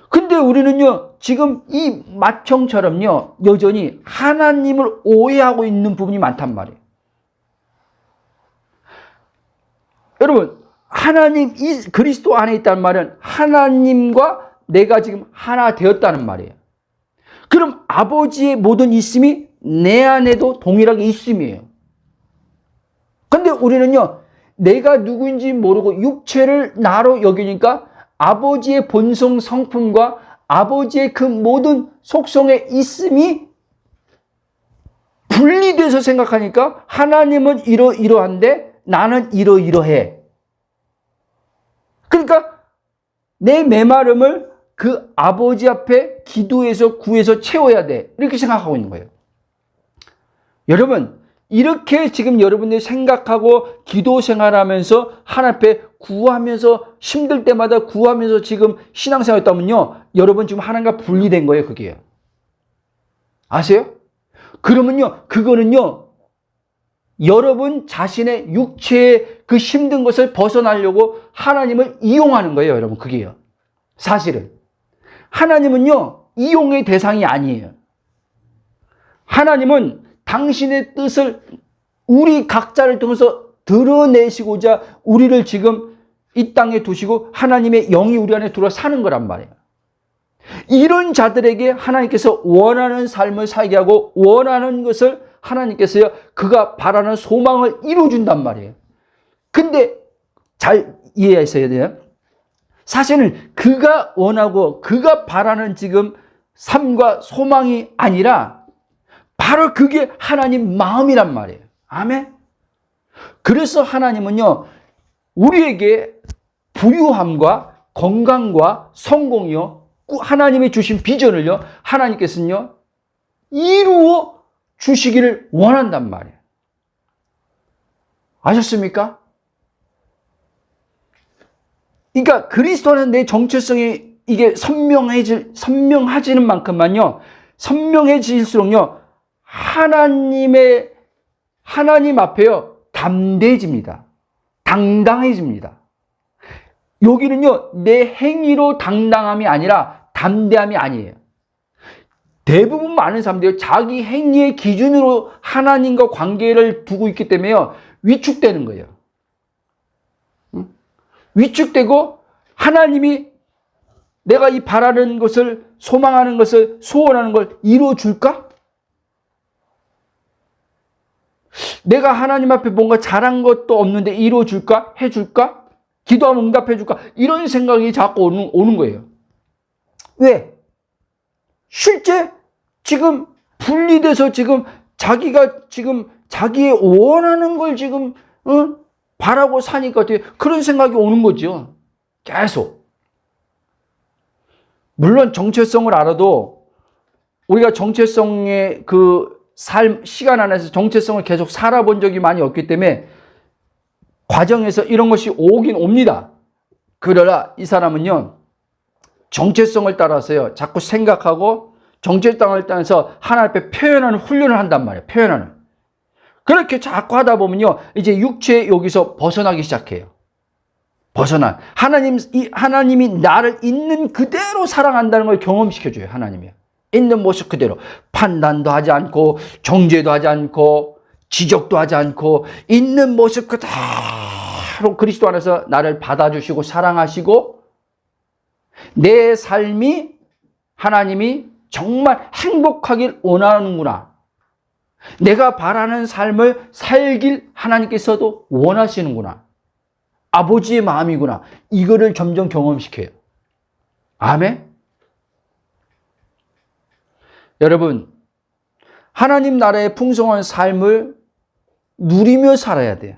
근데 우리는요, 지금 이 맏형처럼요, 여전히 하나님을 오해하고 있는 부분이 많단 말이에요. 여러분, 하나님, 이 그리스도 안에 있다는 말은 하나님과 내가 지금 하나 되었다는 말이에요. 그럼 아버지의 모든 있음이 내 안에도 동일하게 있음이에요. 근데 우리는요, 내가 누구인지 모르고 육체를 나로 여기니까 아버지의 본성 성품과 아버지의 그 모든 속성의 있음이 분리돼서 생각하니까 하나님은 이러한데 나는 이러이러해. 그러니까 내 메마름을 그 아버지 앞에 기도해서 구해서 채워야 돼. 이렇게 생각하고 있는 거예요. 여러분, 이렇게 지금 여러분들이 생각하고 기도 생활하면서 하나님 앞에 구하면서 힘들 때마다 구하면서 지금 신앙생활 했다면요, 여러분 지금 하나님과 분리된 거예요, 그게요. 아세요? 그러면요, 그거는요, 여러분 자신의 육체의 그 힘든 것을 벗어나려고 하나님을 이용하는 거예요, 여러분. 그게요. 사실은. 하나님은요, 이용의 대상이 아니에요. 하나님은 당신의 뜻을 우리 각자를 통해서 드러내시고자 우리를 지금 이 땅에 두시고 하나님의 영이 우리 안에 들어와 사는 거란 말이에요. 이런 자들에게 하나님께서 원하는 삶을 살게 하고 원하는 것을 하나님께서요, 그가 바라는 소망을 이루어준단 말이에요. 근데 잘 이해하셔야 돼요. 사실은 그가 원하고 그가 바라는 지금 삶과 소망이 아니라 바로 그게 하나님 마음이란 말이에요. 아멘. 그래서 하나님은요, 우리에게 부유함과 건강과 성공이요, 하나님이 주신 비전을요, 하나님께서는요, 이루어 주시기를 원한단 말이에요. 아셨습니까? 그러니까 그리스도 안에서 내 정체성이 이게 선명해지는 만큼만요, 선명해질수록요, 하나님 앞에요, 담대해집니다. 당당해집니다. 여기는요, 내 행위로 당당함이 아니라 담대함이 아니에요. 대부분 많은 사람들이 자기 행위의 기준으로 하나님과 관계를 두고 있기 때문에요, 위축되는 거예요. 위축되고 하나님이 내가 이 바라는 것을, 소망하는 것을, 소원하는 걸 이루어줄까? 내가 하나님 앞에 뭔가 잘한 것도 없는데 이루어줄까? 해줄까? 기도하면 응답해줄까? 이런 생각이 자꾸 오는 거예요. 왜? 실제 지금 분리돼서 지금 자기가 지금 자기의 원하는 걸 지금 바라고 사니까 어떻게 그런 생각이 오는 거죠. 계속. 물론 정체성을 알아도 우리가 정체성의 그 시간 안에서 정체성을 계속 살아본 적이 많이 없기 때문에 과정에서 이런 것이 오긴 옵니다. 그러나 이 사람은요, 정체성을 따라서요, 자꾸 생각하고 정체성을 따라서 하나님 앞에 표현하는 훈련을 한단 말이에요. 표현하는. 그렇게 자꾸 하다 보면요, 이제 육체 여기서 벗어나기 시작해요. 하나님이 나를 있는 그대로 사랑한다는 걸 경험시켜줘요, 하나님이. 있는 모습 그대로. 판단도 하지 않고, 정죄도 하지 않고, 지적도 하지 않고, 있는 모습 그대로 그리스도 안에서 나를 받아주시고, 사랑하시고, 내 삶이 하나님이 정말 행복하길 원하는구나. 내가 바라는 삶을 살길 하나님께서도 원하시는구나. 아버지의 마음이구나. 이거를 점점 경험시켜요. 아멘? 여러분, 하나님 나라의 풍성한 삶을 누리며 살아야 돼요.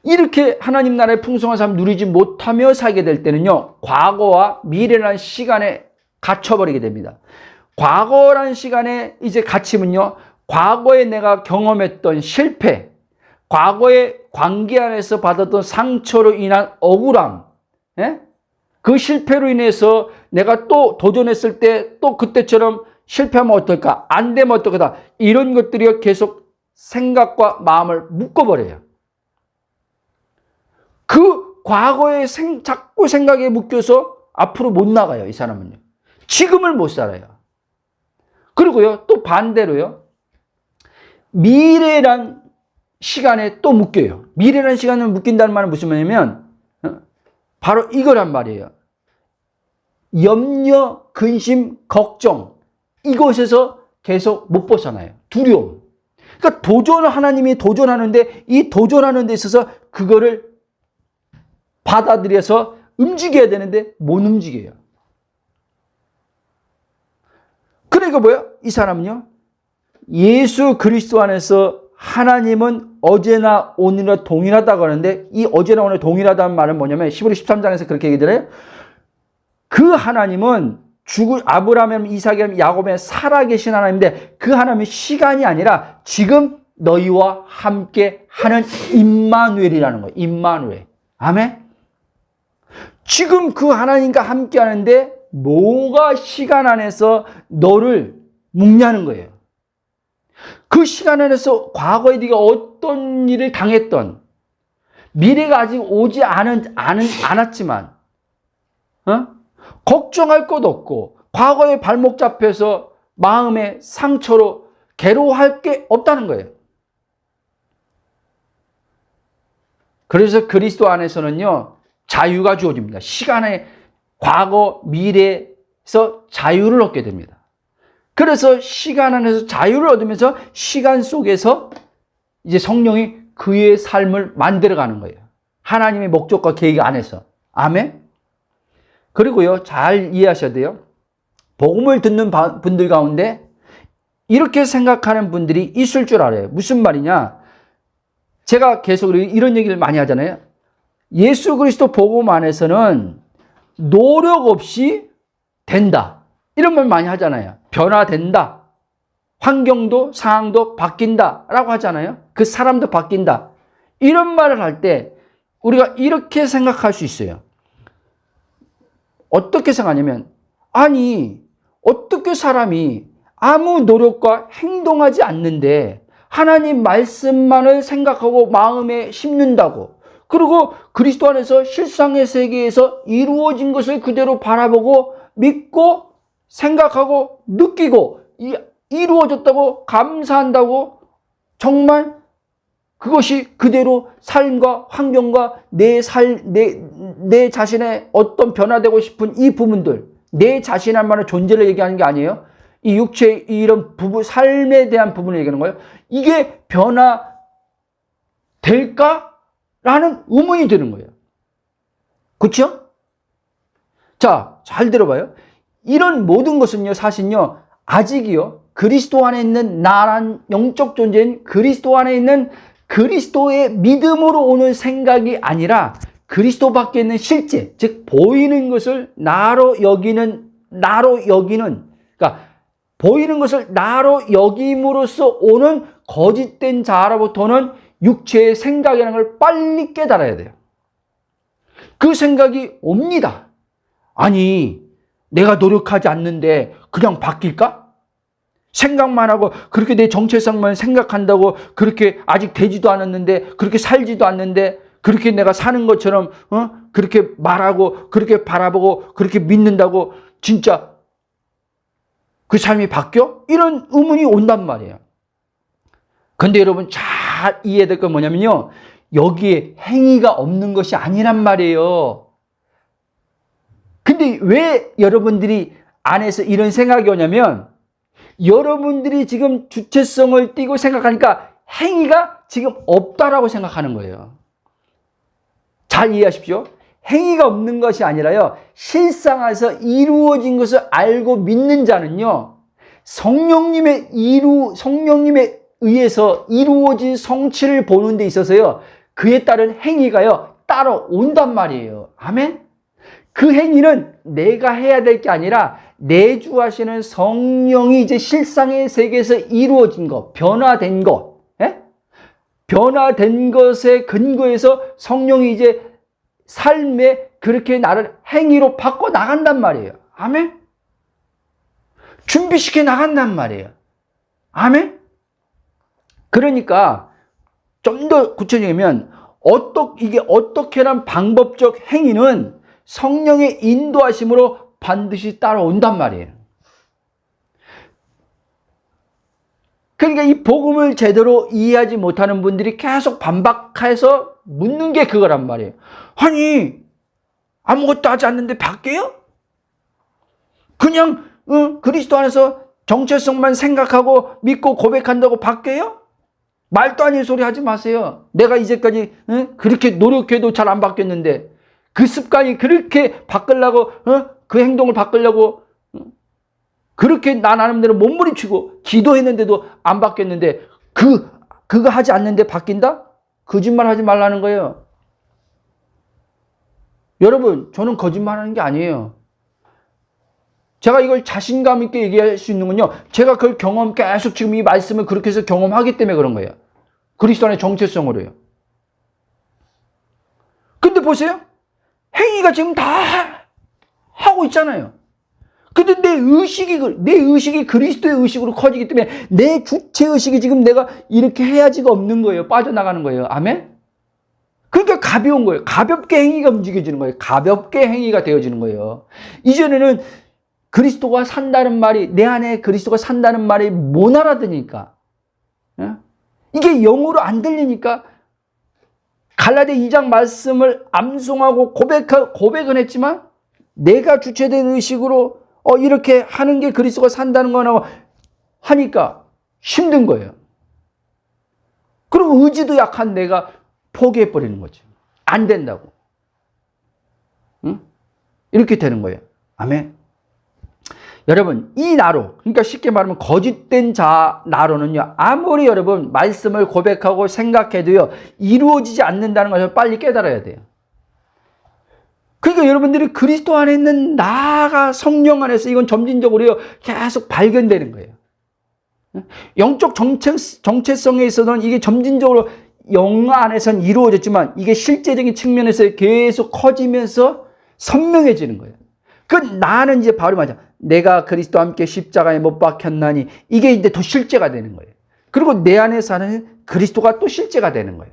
이렇게 하나님 나라의 풍성한 삶을 누리지 못하며 살게 될 때는요, 과거와 미래라는 시간에 갇혀버리게 됩니다. 과거라는 시간에 이제 갇히면요, 과거에 내가 경험했던 실패, 과거의 관계 안에서 받았던 상처로 인한 억울함, 그 실패로 인해서 내가 또 도전했을 때 또 그때처럼 실패하면 어떨까? 안 되면 어떨까? 이런 것들이 계속 생각과 마음을 묶어버려요. 그 과거의 자꾸 생각에 묶여서 앞으로 못 나가요, 이 사람은요. 지금을 못 살아요. 그리고요, 또 반대로요, 미래란 시간에 또 묶여요. 미래란 시간을 묶인다는 말은 무슨 말이냐면, 바로 이거란 말이에요. 염려, 근심, 걱정, 이것에서 계속 못 벗어나요. 두려움. 그러니까 하나님이 도전하는데, 이 도전하는 데 있어서 그거를 받아들여서 움직여야 되는데 못 움직여요. 그러니까 뭐예요? 이 사람은요, 예수 그리스도 안에서 하나님은 어제나 오늘이나 동일하다고 하는데 이 어제나 오늘 동일하다는 말은 뭐냐면 11월 13장에서 그렇게 얘기하잖아요. 그 하나님은 아브라함, 이삭, 야곱에 살아계신 하나님인데 그 하나님은 시간이 아니라 지금 너희와 함께 하는 임마누엘이라는 거예요. 임마누엘. 아멘. 지금 그 하나님과 함께 하는데 뭐가 시간 안에서 너를 묶냐는 거예요. 그 시간 안에서 과거에 네가 어떤 일을 당했던 미래가 아직 오지 않았지만 걱정할 것 없고 과거에 발목 잡혀서 마음의 상처로 괴로워할 게 없다는 거예요. 그래서 그리스도 안에서는요, 자유가 주어집니다. 시간의 과거, 미래에서 자유를 얻게 됩니다. 그래서 시간 안에서 자유를 얻으면서 시간 속에서 이제 성령이 그의 삶을 만들어가는 거예요. 하나님의 목적과 계획 안에서. 아멘? 그리고요, 잘 이해하셔야 돼요. 복음을 듣는 분들 가운데 이렇게 생각하는 분들이 있을 줄 알아요. 무슨 말이냐? 제가 계속 이런 얘기를 많이 하잖아요. 예수 그리스도 복음 안에서는 노력 없이 된다. 이런 말 많이 하잖아요. 변화된다. 환경도 상황도 바뀐다. 라고 하잖아요. 그 사람도 바뀐다. 이런 말을 할 때 우리가 이렇게 생각할 수 있어요. 어떻게 생각하냐면, 아니, 어떻게 사람이 아무 노력과 행동하지 않는데 하나님 말씀만을 생각하고 마음에 심는다고, 그리고 그리스도 안에서 실상의 세계에서 이루어진 것을 그대로 바라보고 믿고 생각하고 느끼고 이루어졌다고 감사한다고 정말 그것이 그대로 삶과 환경과 내 자신의 어떤 변화되고 싶은 이 부분들, 내 자신만의 존재를 얘기하는 게 아니에요. 이 육체의 이런 부분, 삶에 대한 부분을 얘기하는 거예요. 이게 변화될까? 라는 의문이 드는 거예요. 그렇죠? 자, 잘 들어봐요. 이런 모든 것은요, 사실요, 아직이요, 그리스도 안에 있는 나란 영적 존재인 그리스도 안에 있는 그리스도의 믿음으로 오는 생각이 아니라 그리스도 밖에 있는 실제, 즉 보이는 것을 나로 여기는, 그러니까 보이는 것을 나로 여김으로써 오는 거짓된 자아로부터는 육체의 생각이라는 걸 빨리 깨달아야 돼요. 그 생각이 옵니다. 아니, 내가 노력하지 않는데 그냥 바뀔까? 생각만 하고 그렇게 내 정체성만 생각한다고 그렇게 아직 되지도 않았는데, 그렇게 살지도 않는데, 그렇게 내가 사는 것처럼 그렇게 말하고 그렇게 바라보고 그렇게 믿는다고 진짜 그 삶이 바뀌어? 이런 의문이 온단 말이에요. 근데 여러분 잘 이해해야 될 건 뭐냐면요, 여기에 행위가 없는 것이 아니란 말이에요. 근데 왜 여러분들이 안에서 이런 생각이 오냐면, 여러분들이 지금 주체성을 띠고 생각하니까 행위가 지금 없다라고 생각하는 거예요. 잘 이해하십시오. 행위가 없는 것이 아니라요, 실상에서 이루어진 것을 알고 믿는 자는요, 성령님에 의해서 이루어진 성취를 보는 데 있어서요, 그에 따른 행위가요, 따라온단 말이에요. 아멘? 그 행위는 내가 해야 될 게 아니라 내주하시는 성령이 이제 실상의 세계에서 이루어진 것, 변화된 것, 변화된 것에 근거해서 성령이 이제 삶에 그렇게 나를 행위로 바꿔 나간단 말이에요. 아멘? 준비시켜 나간단 말이에요. 아멘? 그러니까 좀 더 구체적이면 이게 어떻게란 방법적 행위는 성령의 인도하심으로 반드시 따라온단 말이에요. 그러니까 이 복음을 제대로 이해하지 못하는 분들이 계속 반박해서 묻는 게 그거란 말이에요. 아니, 아무것도 하지 않는데 바뀌어요? 그냥 그리스도 안에서 정체성만 생각하고 믿고 고백한다고 바뀌어요? 말도 아닌 소리 하지 마세요. 내가 이제까지 그렇게 노력해도 잘 안 바뀌었는데, 그 습관이 그렇게 바꾸려고, 그 행동을 바꾸려고 그렇게 나 나름대로 몸부림치고 기도했는데도 안 바뀌었는데, 그 그거 하지 않는데 바뀐다? 거짓말 하지 말라는 거예요. 여러분, 저는 거짓말하는 게 아니에요. 제가 이걸 자신감 있게 얘기할 수 있는 건요, 제가 그 경험 계속 지금 이 말씀을 그렇게 해서 경험하기 때문에 그런 거예요. 그리스도 안의 정체성으로요. 근데 보세요. 행위가 지금 다 하고 있잖아요. 근데 내 의식이 그리스도의 의식으로 커지기 때문에 내 주체의식이 지금 내가 이렇게 해야지가 없는 거예요. 빠져나가는 거예요. 아멘? 그러니까 가벼운 거예요. 가볍게 행위가 움직여지는 거예요. 가볍게 행위가 되어지는 거예요. 이전에는 그리스도가 산다는 말이, 내 안에 그리스도가 산다는 말이 못 알아듣으니까, 이게 영어로 안 들리니까 갈라디아 2장 말씀을 암송하고 고백은 했지만 내가 주체된 의식으로 이렇게 하는 게 그리스도가 산다는 거라고 하니까 힘든 거예요. 그리고 의지도 약한 내가 포기해버리는 거죠. 안 된다고. 응? 이렇게 되는 거예요. 아멘. 여러분, 이 나로, 그러니까 쉽게 말하면 거짓된 자 나로는요, 아무리 여러분 말씀을 고백하고 생각해도요, 이루어지지 않는다는 것을 빨리 깨달아야 돼요. 그러니까 여러분들이 그리스도 안에 있는 나가 성령 안에서 이건 점진적으로요, 계속 발견되는 거예요. 영적 정체성에 있어서는 이게 점진적으로 영 안에서는 이루어졌지만 이게 실제적인 측면에서 계속 커지면서 선명해지는 거예요. 그 나는 이제 바로 맞아. 내가 그리스도와 함께 십자가에 못 박혔나니 이게 이제 더 실제가 되는 거예요. 그리고 내 안에 사는 그리스도가 또 실제가 되는 거예요.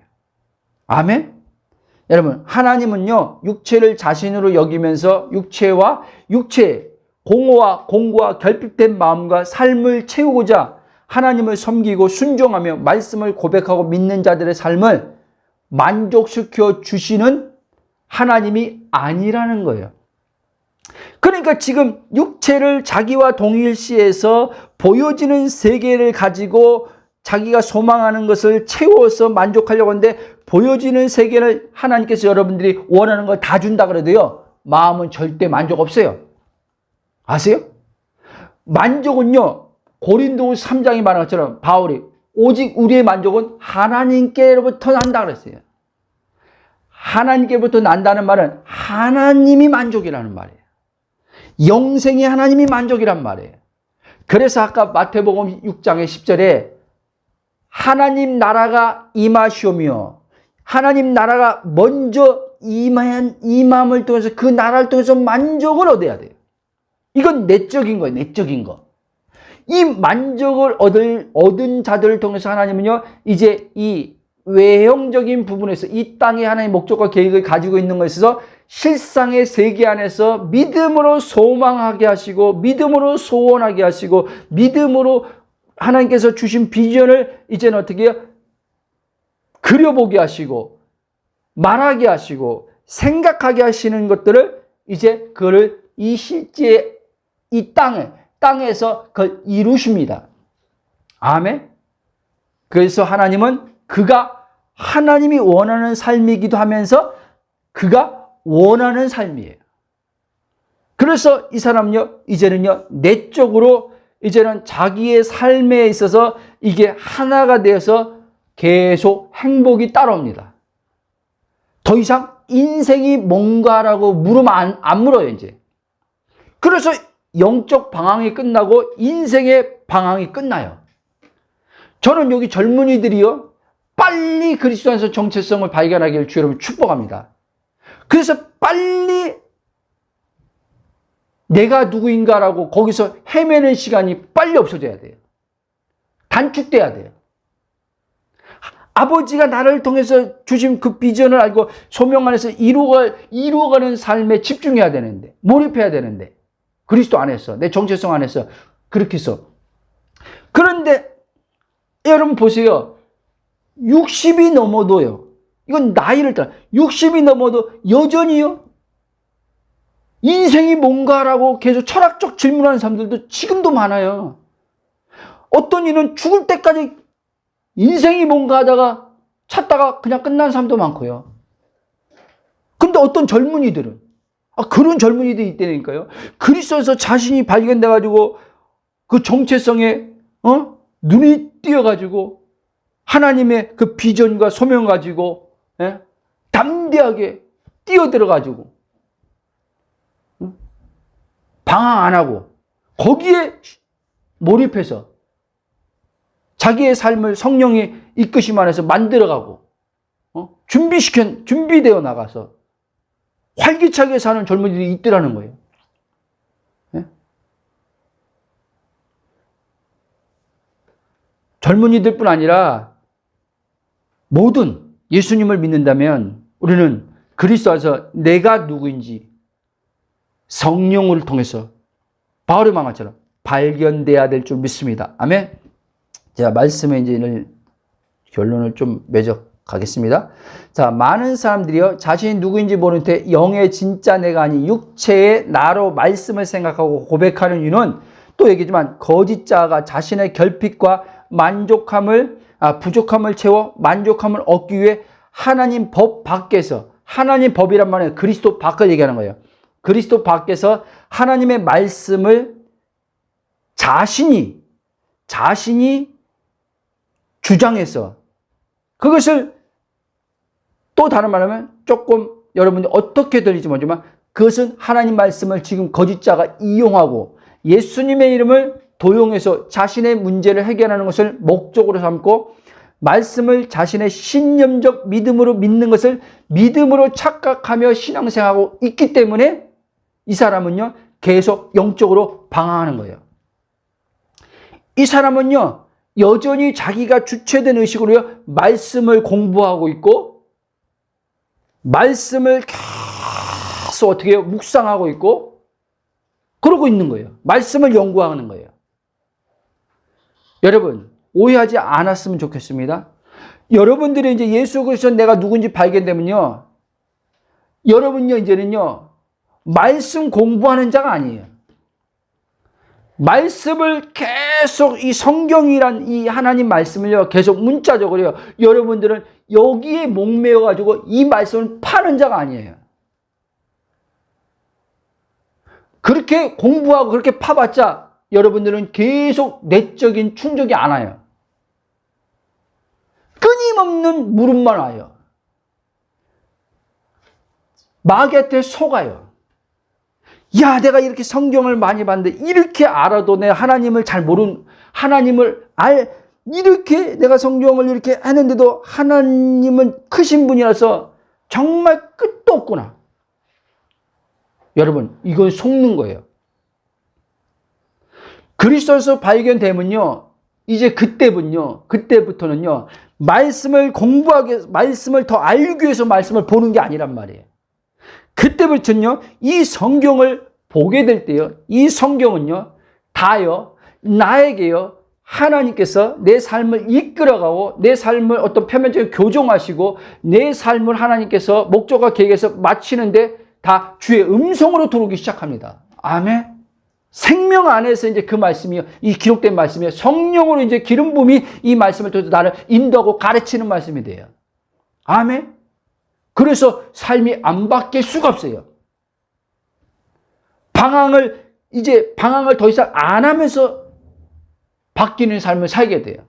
아멘? 여러분, 하나님은요, 육체를 자신으로 여기면서 공고와 결핍된 마음과 삶을 채우고자 하나님을 섬기고 순종하며 말씀을 고백하고 믿는 자들의 삶을 만족시켜 주시는 하나님이 아니라는 거예요. 그러니까 지금 육체를 자기와 동일시해서 보여지는 세계를 가지고 자기가 소망하는 것을 채워서 만족하려고 하는데 보여지는 세계를 하나님께서 여러분들이 원하는 걸 다 준다 그래도요, 마음은 절대 만족 없어요. 아세요? 만족은요, 고린도후서 3장이 말한 것처럼 바울이 오직 우리의 만족은 하나님께로부터 난다 그랬어요. 하나님께로부터 난다는 말은 하나님이 만족이라는 말이에요. 영생의 하나님이 만족이란 말이에요. 그래서 아까 마태복음 6장의 10절에 하나님 나라가 임하시오며 하나님 나라가 먼저 임함을 통해서 그 나라를 통해서 만족을 얻어야 돼요. 이건 내적인 거예요. 내적인 거. 이 만족을 얻은 자들을 통해서 하나님은요, 이제 이 외형적인 부분에서 이 땅에 하나님의 목적과 계획을 가지고 있는 것에 있어서 실상의 세계 안에서 믿음으로 소망하게 하시고 믿음으로 소원하게 하시고 믿음으로 하나님께서 주신 비전을 이제는 어떻게 해요? 그려보게 하시고 말하게 하시고 생각하게 하시는 것들을 이제 그거를 이 실제 이 땅에서 그걸 이루십니다. 아멘. 그래서 하나님은 그가 하나님이 원하는 삶이기도 하면서 그가 원하는 삶이에요. 그래서 이 사람은요, 이제는요, 내적으로 이제는 자기의 삶에 있어서 이게 하나가 되어서 계속 행복이 따라옵니다. 더 이상 인생이 뭔가라고 물으면 안 물어요, 이제. 그래서 영적 방황이 끝나고 인생의 방황이 끝나요. 저는 여기 젊은이들이요, 빨리 그리스도 안에서 정체성을 발견하기를 주 여러분 축복합니다. 그래서 빨리 내가 누구인가라고 거기서 헤매는 시간이 빨리 없어져야 돼요. 단축돼야 돼요. 아버지가 나를 통해서 주신 그 비전을 알고 소명 안에서 이루어가는 삶에 집중해야 되는데, 몰입해야 되는데, 그리스도 안에서, 내 정체성 안에서 그렇게 해서. 그런데 여러분 보세요. 60이 넘어도요, 이건 나이를 따라 60이 넘어도 여전히요, 인생이 뭔가라고 계속 철학적 질문하는 사람들도 지금도 많아요. 어떤 이는 죽을 때까지 인생이 뭔가 하다가 찾다가 그냥 끝난 사람도 많고요. 근데 어떤 젊은이들은, 그런 젊은이들이 있다니까요. 그리스도에서 자신이 발견돼가지고 그 정체성에 눈이 띄어가지고 하나님의 그 비전과 소명 가지고 담대하게 뛰어들어가지고 방황 안 하고 거기에 몰입해서 자기의 삶을 성령이 이끄심 안에서 만들어가고 준비되어 나가서 활기차게 사는 젊은이들이 있더라는 거예요. 젊은이들뿐 아니라 모든 예수님을 믿는다면 우리는 그리스도 안에서 내가 누구인지 성령을 통해서 바울의 마음처럼 발견돼야 될 줄 믿습니다. 아멘. 자, 말씀에 이제 결론을 좀 맺어 가겠습니다. 자, 많은 사람들이요 자신이 누구인지 모르는 때 영의 진짜 내가 아닌 육체의 나로 말씀을 생각하고 고백하는 이유는 또 얘기지만 거짓 자가 자신의 결핍과 부족함을 채워 만족함을 얻기 위해 하나님 법 밖에서, 하나님 법이란 말은 그리스도 밖을 얘기하는 거예요. 그리스도 밖에서 하나님의 말씀을 자신이 주장해서 그것을 또 다른 말하면 조금 여러분이 어떻게 들릴지 모르지만 그것은 하나님 말씀을 지금 거짓자가 이용하고 예수님의 이름을 도용해서 자신의 문제를 해결하는 것을 목적으로 삼고 말씀을 자신의 신념적 믿음으로 믿는 것을 믿음으로 착각하며 신앙생활하고 있기 때문에 이 사람은요 계속 영적으로 방황하는 거예요. 이 사람은요 여전히 자기가 주체된 의식으로 말씀을 공부하고 있고 말씀을 계속 어떻게 해요? 묵상하고 있고 그러고 있는 거예요. 말씀을 연구하는 거예요. 여러분 오해하지 않았으면 좋겠습니다. 여러분들이 이제 예수 그리스도 내가 누군지 발견되면요 여러분요 이제는요 말씀 공부하는 자가 아니에요. 말씀을 계속 이 성경이란 이 하나님 말씀을요 계속 문자적으로요 여러분들은 여기에 목매어 가지고 이 말씀을 파는 자가 아니에요. 그렇게 공부하고 그렇게 파봤자 여러분들은 계속 내적인 충족이 안 와요. 끊임없는 물음만 와요. 마귀한테 속아요. 야, 내가 이렇게 성경을 많이 봤는데 이렇게 알아도 내가 하나님을 잘 모르는 이렇게 내가 성경을 이렇게 하는데도 하나님은 크신 분이라서 정말 끝도 없구나. 여러분, 이건 속는 거예요. 그리스도에서 발견되면요, 이제 그때부터는요, 말씀을 더 알기 위해서 말씀을 보는 게 아니란 말이에요. 그때부터는요, 이 성경을 보게 될 때요, 이 성경은요, 다요, 나에게요, 하나님께서 내 삶을 이끌어가고, 내 삶을 어떤 표면적으로 교정하시고, 내 삶을 하나님께서 목적과 계획에서 마치는데 다 주의 음성으로 들어오기 시작합니다. 아멘. 생명 안에서 이제 그 말씀이요, 이 기록된 말씀이요, 성령으로 이제 기름 부음이 이 말씀을 통해서 나를 인도하고 가르치는 말씀이 돼요. 아멘. 그래서 삶이 안 바뀔 수가 없어요. 방황을 더 이상 안 하면서 바뀌는 삶을 살게 돼요.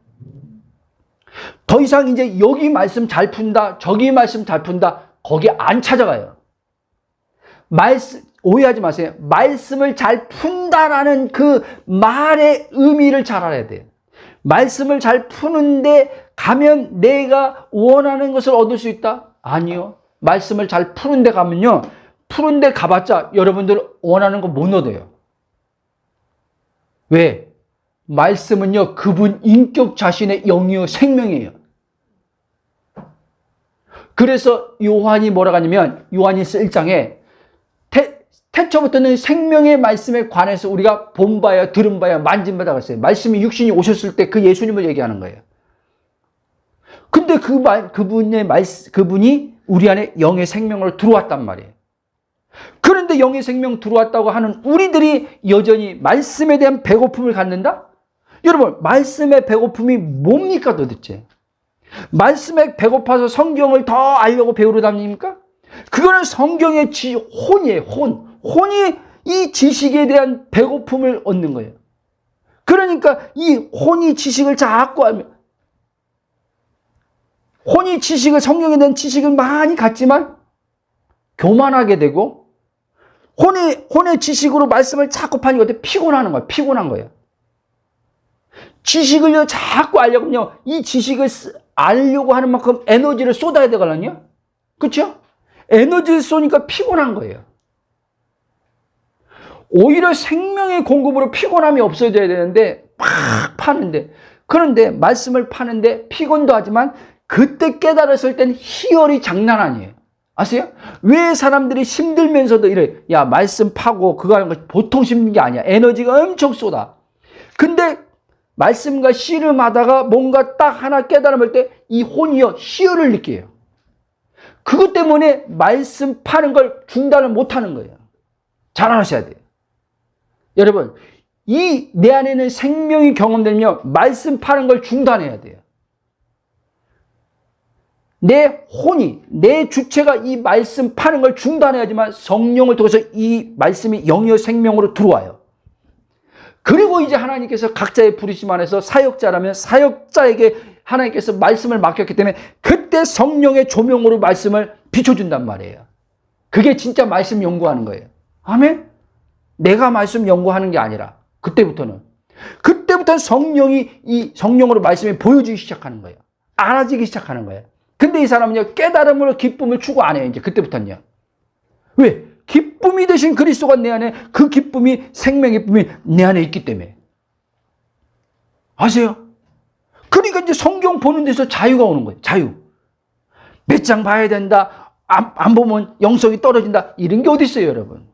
더 이상 이제 여기 말씀 잘 푼다, 저기 말씀 잘 푼다, 거기 안 찾아가요. 오해하지 마세요. 말씀을 잘 푼다라는 그 말의 의미를 잘 알아야 돼요. 말씀을 잘 푸는데 가면 내가 원하는 것을 얻을 수 있다? 아니요. 말씀을 잘 푸는데 가면요, 푸는데 가봤자 여러분들 원하는 거 못 얻어요. 왜? 말씀은요, 그분 인격 자신의 영이요, 생명이에요. 그래서 요한이 뭐라고 하냐면, 요한일서 1장에 태초부터는 생명의 말씀에 관해서 우리가 본 바야, 들은 바야, 만진 바다 그랬어요. 말씀이 육신이 오셨을 때 그 예수님을 얘기하는 거예요. 근데 그분이 우리 안에 영의 생명으로 들어왔단 말이에요. 그런데 영의 생명 들어왔다고 하는 우리들이 여전히 말씀에 대한 배고픔을 갖는다? 여러분, 말씀의 배고픔이 뭡니까 도대체? 말씀에 배고파서 성경을 더 알려고 배우러 다닙니까? 그거는 성경의 혼이에요, 혼이 이 지식에 대한 배고픔을 얻는 거예요. 그러니까 이 혼이 지식을 자꾸 하면 혼이 지식을, 성령에 대한 지식을 많이 갖지만 교만하게 되고, 혼의 지식으로 말씀을 자꾸 파니까 피곤하는 거야. 피곤한 거예요. 지식을 자꾸 알려면요, 이 지식을 알려고 하는 만큼 에너지를 쏟아야 되거든요. 그렇죠? 에너지를 쏘니까 피곤한 거예요. 오히려 생명의 공급으로 피곤함이 없어져야 되는데 막 파는데, 그런데 말씀을 파는데 피곤도 하지만 그때 깨달았을 땐 희열이 장난 아니에요. 아세요? 왜 사람들이 힘들면서도 이래, 야, 말씀 파고 그거 하는 거 보통 힘든 게 아니야. 에너지가 엄청 쏟아. 근데 말씀과 씨름하다가 뭔가 딱 하나 깨달음을 때 이 혼이요, 희열을 느껴요. 그것 때문에 말씀 파는 걸 중단을 못 하는 거예요. 잘 아셔야 돼요. 여러분, 이 내 안에는 생명이 경험되면 말씀 파는 걸 중단해야 돼요. 내 혼이, 내 주체가 이 말씀 파는 걸 중단해야지만 성령을 통해서 이 말씀이 영이요 생명으로 들어와요. 그리고 이제 하나님께서 각자의 부르심 안에서 사역자라면 사역자에게 하나님께서 말씀을 맡겼기 때문에 그때 성령의 조명으로 말씀을 비춰준단 말이에요. 그게 진짜 말씀 연구하는 거예요. 아멘? 내가 말씀 연구하는 게 아니라 그때부터는 성령이 이 성령으로 말씀을 보여주기 시작하는 거예요. 알아지기 시작하는 거예요. 근데 이 사람은요, 깨달음으로 기쁨을 추구 안 해요. 이제 그때부터는요. 왜? 기쁨이 되신 그리스도가 내 안에, 그 기쁨이, 생명의 기쁨이 내 안에 있기 때문에. 아세요? 그러니까 이제 성경 보는 데서 자유가 오는 거예요. 자유. 몇 장 봐야 된다. 안 보면 영성이 떨어진다. 이런 게 어디 있어요, 여러분?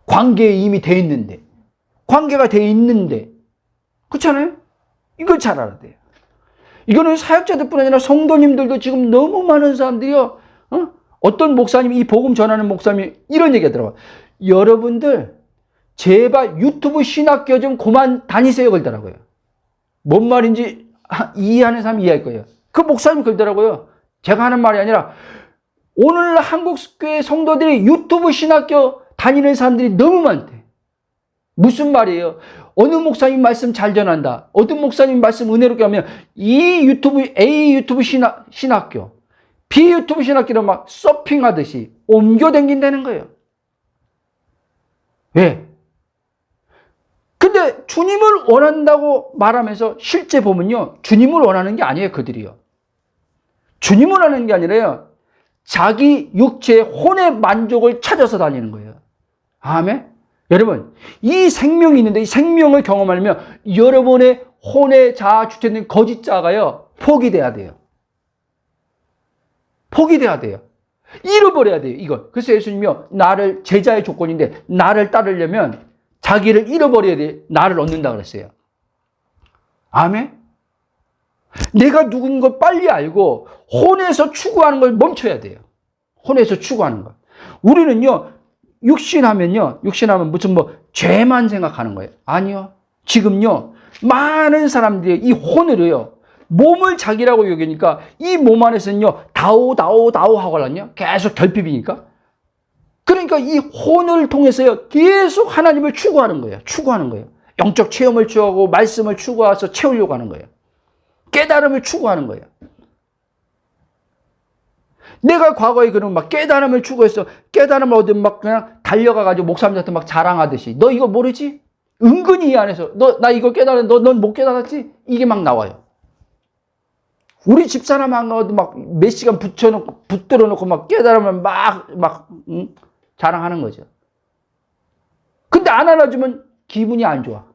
관계에 이미 돼 있는데. 관계가 돼 있는데. 그렇잖아요? 이걸 잘 알아야 돼요. 이거는 사역자들뿐 아니라 성도님들도 지금 너무 많은 사람들이요. 어떤 목사님이, 이 복음 전하는 목사님이 이런 얘기 하더라고요. 여러분들 제발 유튜브 신학교 좀 그만 다니세요 그러더라고요. 뭔 말인지 이해하는 사람이 이해할 거예요. 그 목사님이 그러더라고요. 제가 하는 말이 아니라 오늘 한국교회 성도들이 유튜브 신학교 다니는 사람들이 너무 많대. 무슨 말이에요? 어느 목사님 말씀 잘 전한다. 어떤 목사님 말씀 은혜롭게 하면 이 유튜브, A 유튜브 신학교, B 유튜브 신학교로 막 서핑하듯이 옮겨 다닌다는 거예요. 왜? 근데 주님을 원한다고 말하면서 실제 보면요, 주님을 원하는 게 아니에요, 그들이요. 주님을 원하는 게 아니라요, 자기 육체의 혼의 만족을 찾아서 다니는 거예요. 아멘? 여러분, 이 생명이 있는데 이 생명을 경험하려면 여러분의 혼의 자아 주체는 거짓 자가요, 포기돼야 돼요. 포기돼야 돼요. 잃어버려야 돼요, 이걸. 그래서 예수님이요, 나를, 제자의 조건인데 나를 따르려면 자기를 잃어버려야 돼. 나를 얻는다 그랬어요. 아멘? 내가 누군 걸 빨리 알고 혼에서 추구하는 걸 멈춰야 돼요. 혼에서 추구하는 걸. 우리는요, 육신하면 무슨 죄만 생각하는 거예요. 아니요. 지금요, 많은 사람들이 이 혼으로요, 몸을 자기라고 여기니까 이 몸 안에서는요, 다오 하고 하거든요. 계속 결핍이니까. 그러니까 이 혼을 통해서요, 계속 하나님을 추구하는 거예요. 추구하는 거예요. 영적 체험을 추구하고 말씀을 추구해서 채우려고 하는 거예요. 깨달음을 추구하는 거예요. 내가 과거에 그런 막 깨달음을 추구해서 깨달음을 얻으면 막 그냥 달려가가지고 목사님한테 막 자랑하듯이, 너 이거 모르지? 은근히 이 안에서 나 이거 깨달았는데 넌 못 깨달았지? 이게 막 나와요. 우리 집사람하고도 막 몇 시간 붙들어 놓고 막 깨달으면 막 자랑하는 거죠. 근데 안 안아주면 기분이 안 좋아.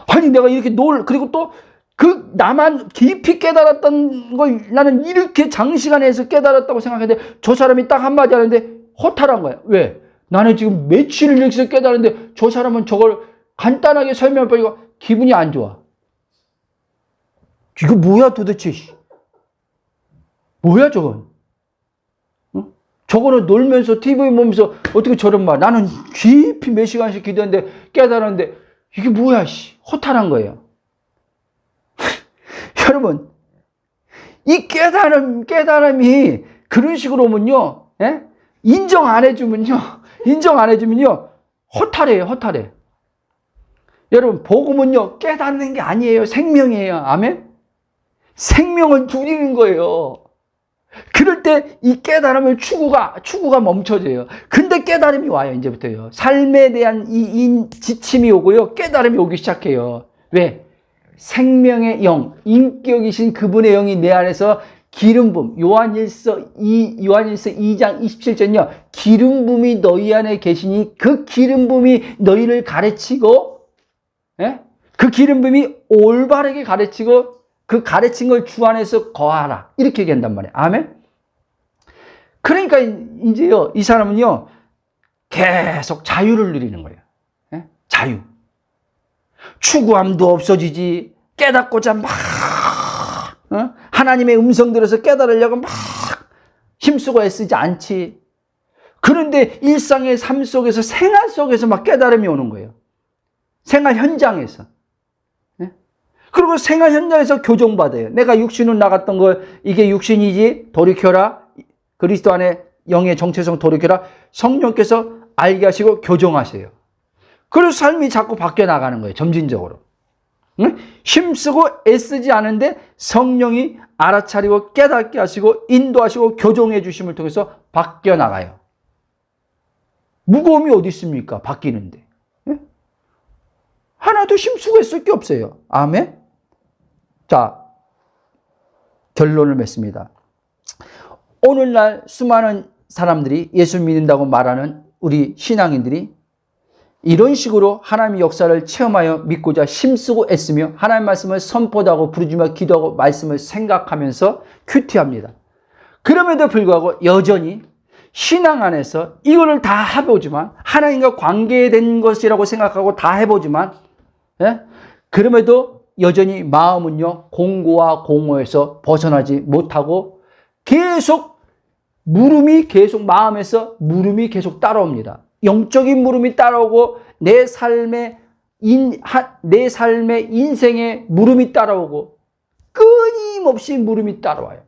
아니, 내가 이렇게 그리고 또 나만 깊이 깨달았던 걸 나는 이렇게 장시간에 해서 깨달았다고 생각했는데 저 사람이 딱 한마디 하는데 허탈한 거야. 왜? 나는 지금 며칠을 이렇게 깨달았는데 저 사람은 저걸 간단하게 설명해보니까 기분이 안 좋아. 이거 뭐야 도대체? 뭐야 저건? 응? 저거는 놀면서 TV 보면서 어떻게 저런 말. 나는 깊이 몇 시간씩 기도했는데 깨달았는데 이게 뭐야? 허탈한 거예요. 여러분, 이 깨달음이 그런 식으로 오면요, 예? 인정 안 해주면요, 허탈해. 여러분, 복음은요, 깨닫는 게 아니에요. 생명이에요. 아멘? 생명을 누리는 거예요. 그럴 때 이 깨달음을 추구가 멈춰져요. 근데 깨달음이 와요, 이제부터요. 삶에 대한 이 지침이 오고요. 깨달음이 오기 시작해요. 왜? 생명의 영, 인격이신 그분의 영이 내 안에서 기름 부음, 요한일서 2장 27절은요. 기름 부음이 너희 안에 계시니 그 기름 부음이 너희를 가르치고, 예? 그 기름 부음이 올바르게 가르치고 그 가르친 걸 주 안에서 거하라. 이렇게 얘기한단 말이에요. 아멘? 그러니까 이제요, 이 사람은요, 계속 자유를 누리는 거예요. 예? 자유. 추구함도 없어지지, 깨닫고자 막, 하나님의 음성 들어서 깨달으려고 막 힘쓰고 애쓰지 않지. 그런데 일상의 삶 속에서, 생활 속에서 막 깨달음이 오는 거예요. 생활 현장에서. 그리고 생활 현장에서 교정받아요. 내가 육신으로 나갔던 걸 이게 육신이지 돌이켜라. 그리스도 안에 영의 정체성 돌이켜라. 성령께서 알게 하시고 교정하세요. 그래서 삶이 자꾸 바뀌어 나가는 거예요. 점진적으로. 힘쓰고 애쓰지 않은데 성령이 알아차리고 깨닫게 하시고 인도하시고 교정해 주심을 통해서 바뀌어 나가요. 무거움이 어디 있습니까? 바뀌는데. 하나도 힘쓰고 애쓸 게 없어요. 아멘? 자, 결론을 맺습니다. 오늘날 수많은 사람들이 예수 믿는다고 말하는 우리 신앙인들이 이런 식으로 하나님의 역사를 체험하여 믿고자 힘쓰고 애쓰며 하나님의 말씀을 선포도 하고 부르짖으며 기도하고 말씀을 생각하면서 큐티합니다. 그럼에도 불구하고 여전히 신앙 안에서 이거를 다 해보지만 하나님과 관계된 것이라고 생각하고 다 해보지만 그럼에도 여전히 마음은요 공고와 공허에서 벗어나지 못하고 계속 마음에서 물음이 계속 따라옵니다. 영적인 물음이 따라오고 내 삶의 인생의 물음이 따라오고 끊임없이 물음이 따라와요.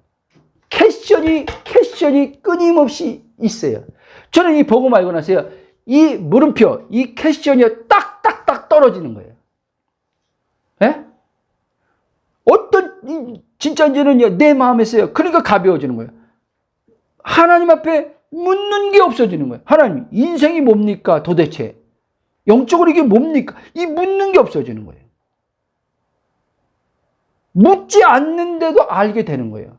퀘션이 끊임없이 있어요. 저는 이 보고 말고 나서요 이 물음표, 이 퀘션이 딱딱딱 떨어지는 거예요. 예? 어떤 진짜인지는요 내 마음에서요. 그러니까 가벼워지는 거예요. 하나님 앞에 묻는 게 없어지는 거예요. 하나님, 인생이 뭡니까 도대체? 영적으로 이게 뭡니까? 이 묻는 게 없어지는 거예요. 묻지 않는데도 알게 되는 거예요.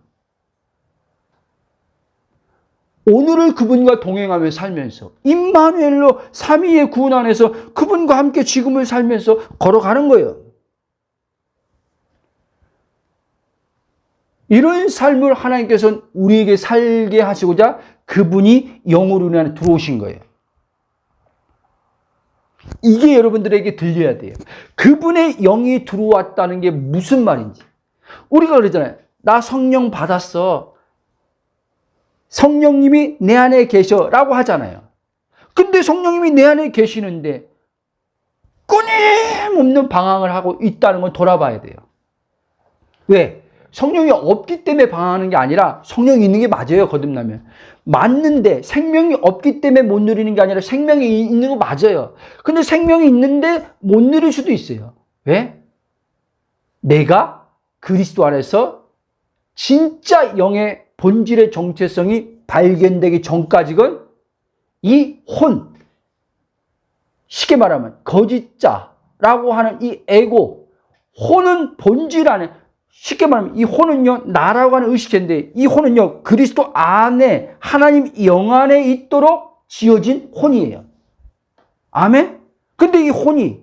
오늘을 그분과 동행하며 살면서 임마누엘로 삼위의 구원 안에서 그분과 함께 지금을 살면서 걸어가는 거예요. 이런 삶을 하나님께서는 우리에게 살게 하시고자 그분이 영으로 우리 안에 들어오신 거예요. 이게 여러분들에게 들려야 돼요. 그분의 영이 들어왔다는 게 무슨 말인지. 우리가 그러잖아요. 나 성령 받았어. 성령님이 내 안에 계셔라고 하잖아요. 근데 성령님이 내 안에 계시는데 끊임없는 방황을 하고 있다는 걸 돌아봐야 돼요. 왜? 성령이 없기 때문에 방황하는 게 아니라 성령이 있는 게 맞아요. 거듭나면. 맞는데 생명이 없기 때문에 못 누리는 게 아니라 생명이 있는 거 맞아요. 근데 생명이 있는데 못 누릴 수도 있어요. 왜? 내가 그리스도 안에서 진짜 영의 본질의 정체성이 발견되기 전까지는 이 혼, 쉽게 말하면 거짓자라고 하는 이 에고, 혼은 본질 안에 쉽게 말하면 이 혼은요 나라고 하는 의식체인데 이 혼은요 그리스도 안에 하나님 영 안에 있도록 지어진 혼이에요. 아멘? 근데 이 혼이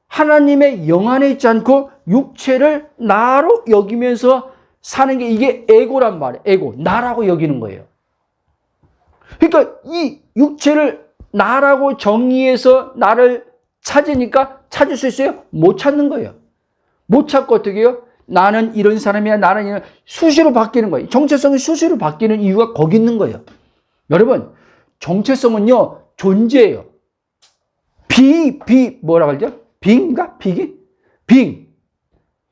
하나님의 영 안에 있지 않고 육체를 나로 여기면서 사는 게 이게 에고란 말이에요. 에고, 나라고 여기는 거예요. 그러니까 이 육체를 나라고 정의해서 나를 찾으니까 찾을 수 있어요? 못 찾는 거예요. 못 찾고 어떻게 해요? 나는 이런 사람이야. 나는 이런 수시로 바뀌는 거예요. 정체성이 수시로 바뀌는 이유가 거기 있는 거예요. 여러분, 정체성은요 존재예요. 뭐라고 하죠? 빙인가? 빙이? 빙.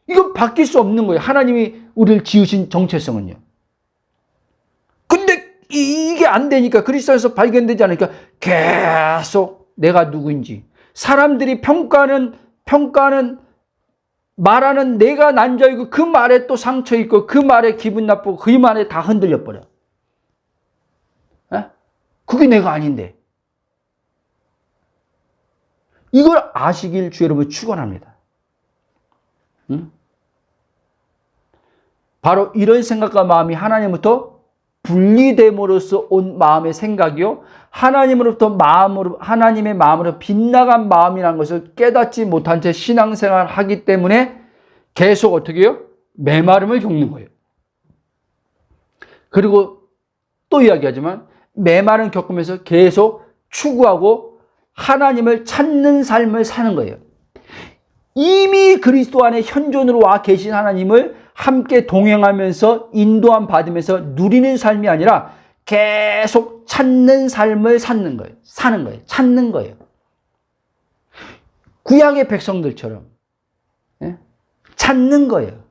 이건 바뀔 수 없는 거예요. 하나님이 우리를 지으신 정체성은요. 근데 이게 안 되니까 그리스도에서 발견되지 않으니까 계속 내가 누구인지 사람들이 평가하는 말하는 내가 난자이고 그 말에 또 상처 있고 그 말에 기분 나쁘고 그 말에 다 흔들려 버려. 그게 내가 아닌데. 이걸 아시길 주 여러분 축원합니다. 응? 바로 이런 생각과 마음이 하나님부터 분리됨으로써 온 마음의 생각이요, 하나님의 마음으로 빗나간 마음이라는 것을 깨닫지 못한 채 신앙생활을 하기 때문에 계속 어떻게 해요? 메마름을 겪는 거예요. 그리고 또 이야기하지만 메마름 겪으면서 계속 추구하고 하나님을 찾는 삶을 사는 거예요. 이미 그리스도 안에 현존으로 와 계신 하나님을 함께 동행하면서 인도함 받으면서 누리는 삶이 아니라 계속 찾는 삶을 사는 거예요. 찾는 거예요. 구약의 백성들처럼 찾는 거예요.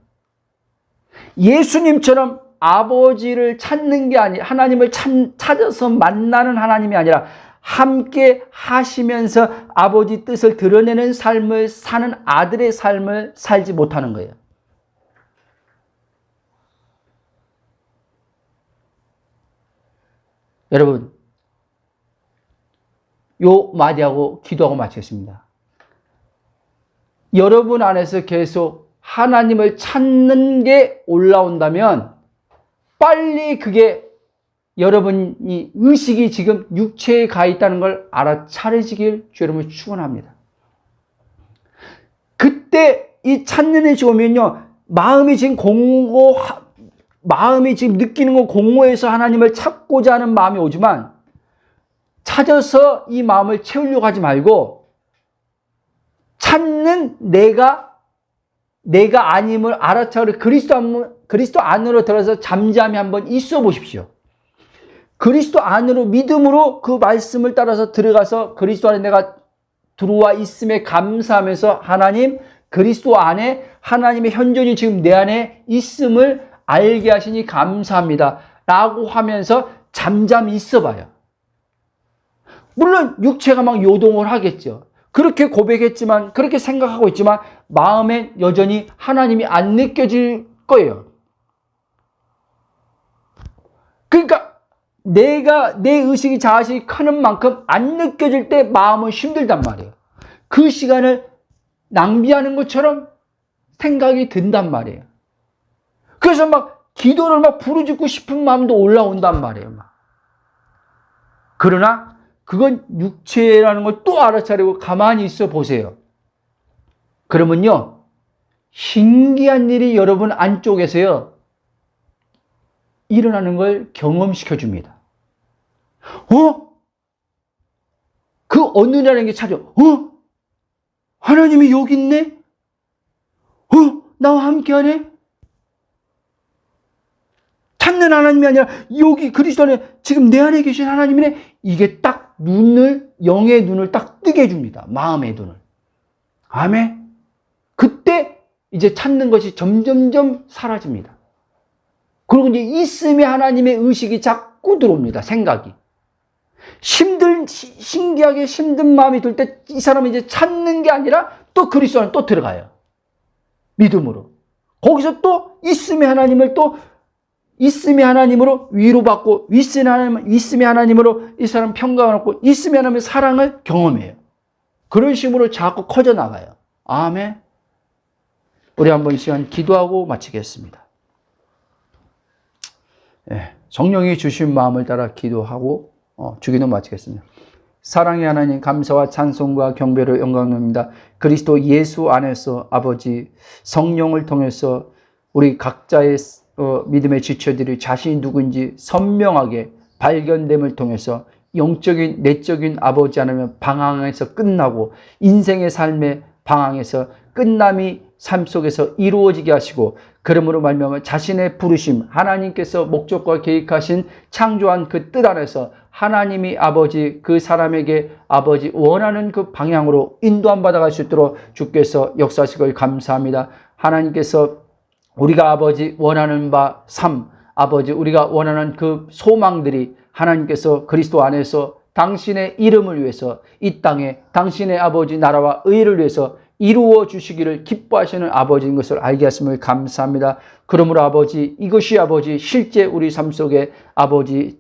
예수님처럼 아버지를 찾는 게 아니라 하나님을 찾아서 만나는 하나님이 아니라 함께 하시면서 아버지 뜻을 드러내는 삶을 사는 아들의 삶을 살지 못하는 거예요. 여러분, 요 마디하고 기도하고 마치겠습니다. 여러분 안에서 계속 하나님을 찾는 게 올라온다면 빨리 그게 여러분이 의식이 지금 육체에 가 있다는 걸 알아차리시길 주 여러분 축원합니다. 그때 이 찾는 일이 오면요, 마음이 지금 느끼는 건 공허해서 하나님을 찾고자 하는 마음이 오지만 찾아서 이 마음을 채우려고 하지 말고 찾는 내가 아님을 알아차려 그리스도 안으로 들어서 잠잠히 한번 있어 보십시오. 그리스도 안으로 믿음으로 그 말씀을 따라서 들어가서 그리스도 안에 내가 들어와 있음에 감사하면서 하나님, 그리스도 안에 하나님의 현존이 지금 내 안에 있음을 알게 하시니 감사합니다 라고 하면서 잠잠히 있어 봐요. 물론 육체가 막 요동을 하겠죠. 그렇게 고백했지만, 그렇게 생각하고 있지만 마음에 여전히 하나님이 안 느껴질 거예요. 그러니까 내 의식이 자아식이 크는 만큼 안 느껴질 때 마음은 힘들단 말이에요. 그 시간을 낭비하는 것처럼 생각이 든단 말이에요. 그래서 막 기도를 막 부르짖고 싶은 마음도 올라온단 말이에요. 막. 그러나 그건 육체라는 걸 또 알아차리고 가만히 있어 보세요. 그러면요, 신기한 일이 여러분 안쪽에서요 일어나는 걸 경험시켜 줍니다. 그 어느 날인 게 찾아. 하나님이 여기 있네? 나와 함께하네? 찾는 하나님이 아니라 여기 그리스도 안에 지금 내 안에 계신 하나님이네? 이게 딱 영의 눈을 딱 뜨게 해줍니다. 마음의 눈을. 아멘. 그때 이제 찾는 것이 점점점 사라집니다. 그리고 이제 있음이 하나님의 의식이 자꾸 들어옵니다. 생각이. 신기하게 힘든 마음이 들 때 이 사람은 이제 찾는 게 아니라 또 그리스도 안에 또 들어가요. 믿음으로. 거기서 또 있음의 하나님으로 위로받고, 있음의 하나님으로 이 사람 평강을 얻고, 있음의 하나님의 사랑을 경험해요. 그런 식으로 자꾸 커져나가요. 아멘. 우리 한번 이 시간 기도하고 마치겠습니다. 성령이 주신 마음을 따라 기도하고 주기도 마치겠습니다. 사랑의 하나님, 감사와 찬송과 경배로 영광입니다. 그리스도 예수 안에서 아버지 성령을 통해서 우리 각자의 믿음의 지체들이 자신이 누구인지 선명하게 발견됨을 통해서 영적인 내적인 아버지 하나님 방황에서 끝나고 인생의 삶의 방황에서 끝남이 삶 속에서 이루어지게 하시고, 그러므로 말미암아 자신의 부르심, 하나님께서 목적과 계획하신 창조한 그 뜻 안에서 하나님이 아버지 그 사람에게 아버지 원하는 그 방향으로 인도함 받아갈 수 있도록 주께서 역사하시길 감사합니다. 하나님께서 우리가 아버지 원하는 바 삶, 아버지 우리가 원하는 그 소망들이 하나님께서 그리스도 안에서 당신의 이름을 위해서 이 땅에 당신의 아버지 나라와 의를 위해서 이루어 주시기를 기뻐하시는 아버지인 것을 알게 하심을 감사합니다. 그러므로 아버지, 이것이 아버지 실제 우리 삶 속에 아버지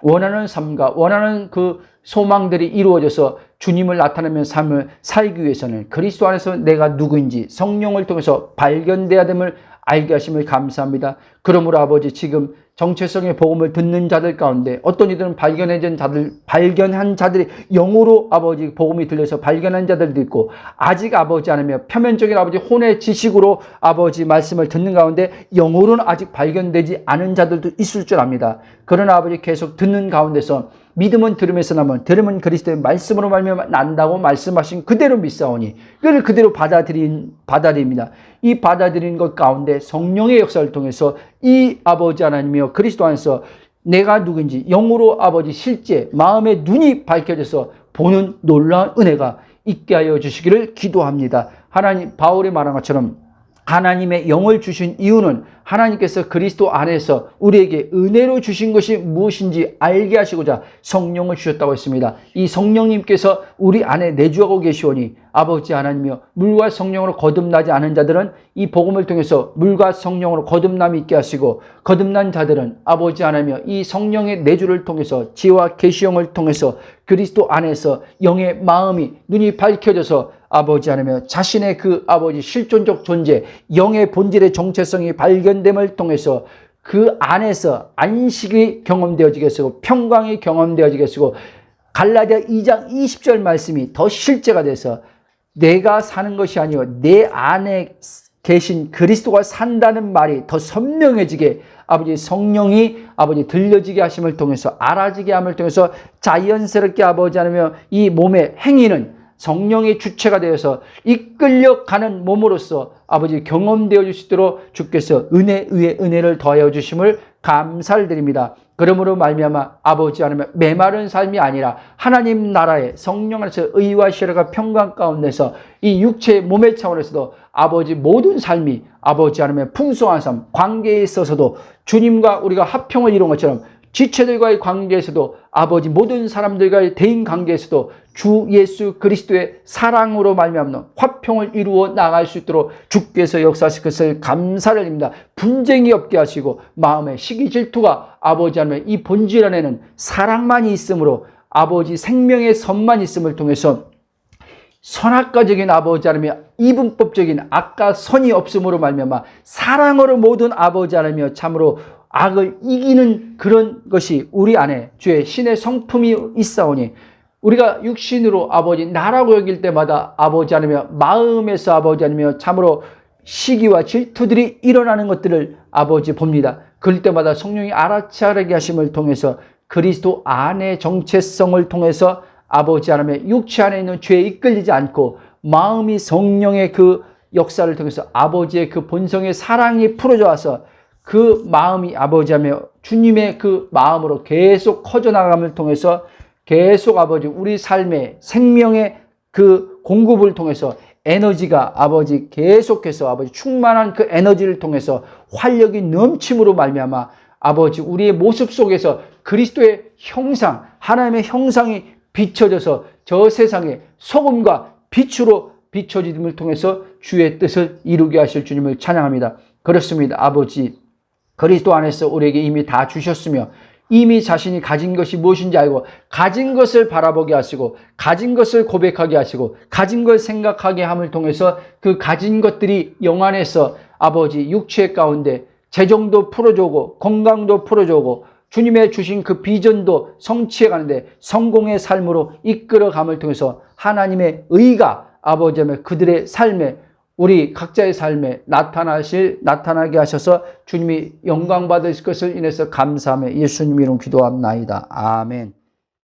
원하는 삶과 원하는 그 소망들이 이루어져서 주님을 나타내는 삶을 살기 위해서는 그리스도 안에서 내가 누구인지 성령을 통해서 발견돼야 됨을 알게 하심을 감사합니다. 그러므로 아버지, 지금 정체성의 복음을 듣는 자들 가운데 어떤 이들은 발견한 자들이 영으로 아버지 복음이 들려서 발견한 자들도 있고, 아직 아버지 않으며 표면적인 아버지 혼의 지식으로 아버지 말씀을 듣는 가운데 영으로는 아직 발견되지 않은 자들도 있을 줄 압니다. 그러나 아버지 계속 듣는 가운데서 믿음은 들음에서 나면 들음은 그리스도의 말씀으로 말미암아 난다고 말씀하신 그대로 믿사오니 그를 그대로 받아들입니다. 이 받아들이는 것 가운데 성령의 역사를 통해서 이 아버지 하나님이여 그리스도 안에서 내가 누구인지 영으로 아버지 실제 마음의 눈이 밝혀져서 보는 놀라운 은혜가 있게 하여 주시기를 기도합니다. 하나님, 바울이 말한 것처럼 하나님의 영을 주신 이유는 하나님께서 그리스도 안에서 우리에게 은혜로 주신 것이 무엇인지 알게 하시고자 성령을 주셨다고 했습니다. 이 성령님께서 우리 안에 내주하고 계시오니 아버지 하나님이여, 물과 성령으로 거듭나지 않은 자들은 이 복음을 통해서 물과 성령으로 거듭남이 있게 하시고, 거듭난 자들은 아버지 하나님이여 이 성령의 내주를 통해서 지혜와 계시형을 통해서 그리스도 안에서 영의 마음이 눈이 밝혀져서 아버지 하나님 자신의 그 아버지 실존적 존재, 영의 본질의 정체성이 발견됨을 통해서 그 안에서 안식이 경험되어지겠고 평강이 경험되어지겠고, 갈라디아 2장 20절 말씀이 더 실제가 돼서 내가 사는 것이 아니요 내 안에 계신 그리스도가 산다는 말이 더 선명해지게 아버지 성령이 아버지 들려지게 하심을 통해서, 알아지게 함을 통해서 자연스럽게 아버지 하나님 이 몸의 행위는 성령의 주체가 되어서 이끌려가는 몸으로서 아버지 경험되어 주시도록 주께서 은혜 위에 은혜를 더하여 주심을 감사를 드립니다. 그러므로 말미암아 아버지 하나님 메마른 삶이 아니라 하나님 나라의 성령 안에서 의와 시력과 평강 가운데서 이 육체의 몸의 차원에서도 아버지 모든 삶이 아버지 하나님의 풍성한 삶, 관계에 있어서도 주님과 우리가 합평을 이룬 것처럼 지체들과의 관계에서도 아버지 모든 사람들과의 대인 관계에서도 주 예수 그리스도의 사랑으로 말미암는 화평을 이루어 나갈 수 있도록 주께서 역사하실 것을 감사를 드립니다. 분쟁이 없게 하시고 마음의 시기 질투가 아버지 하나님 이 본질 안에는 사랑만이 있으므로 아버지 생명의 선만 있음을 통해서 선악과적인 아버지 하나님이여 이분법적인 악과 선이 없음으로 말미암아 사랑으로 모든 아버지 하나님이여 참으로 악을 이기는 그런 것이 우리 안에 주의 신의 성품이 있사오니, 우리가 육신으로 아버지 나라고 여길 때마다 아버지 하나님이여 마음에서 아버지 하나님이여 참으로 시기와 질투들이 일어나는 것들을 아버지 봅니다. 그럴 때마다 성령이 알아차리게 하심을 통해서 그리스도 안의 정체성을 통해서 아버지 하나님의 육체 안에 있는 죄에 이끌리지 않고 마음이 성령의 그 역사를 통해서 아버지의 그 본성의 사랑이 풀어져 와서 그 마음이 아버지 하며 주님의 그 마음으로 계속 커져나감을 통해서 계속 아버지 우리 삶의 생명의 그 공급을 통해서 에너지가 아버지 계속해서 아버지 충만한 그 에너지를 통해서 활력이 넘침으로 말미암아 아버지 우리의 모습 속에서 그리스도의 형상, 하나님의 형상이 비춰져서 저 세상에 소금과 빛으로 비춰짐을 통해서 주의 뜻을 이루게 하실 주님을 찬양합니다. 그렇습니다. 아버지 그리스도 안에서 우리에게 이미 다 주셨으며 이미 자신이 가진 것이 무엇인지 알고 가진 것을 바라보게 하시고 가진 것을 고백하게 하시고 가진 걸 생각하게 함을 통해서 그 가진 것들이 영 안에서 아버지 육체 가운데 재정도 풀어주고 건강도 풀어주고 주님의 주신 그 비전도 성취해 가는데 성공의 삶으로 이끌어감을 통해서 하나님의 의가 아버지 하며 그들의 삶에 우리 각자의 삶에 나타나게 하셔서 주님이 영광 받으실 것을 인해서 감사하며 예수님 이름 기도합나이다. 아멘.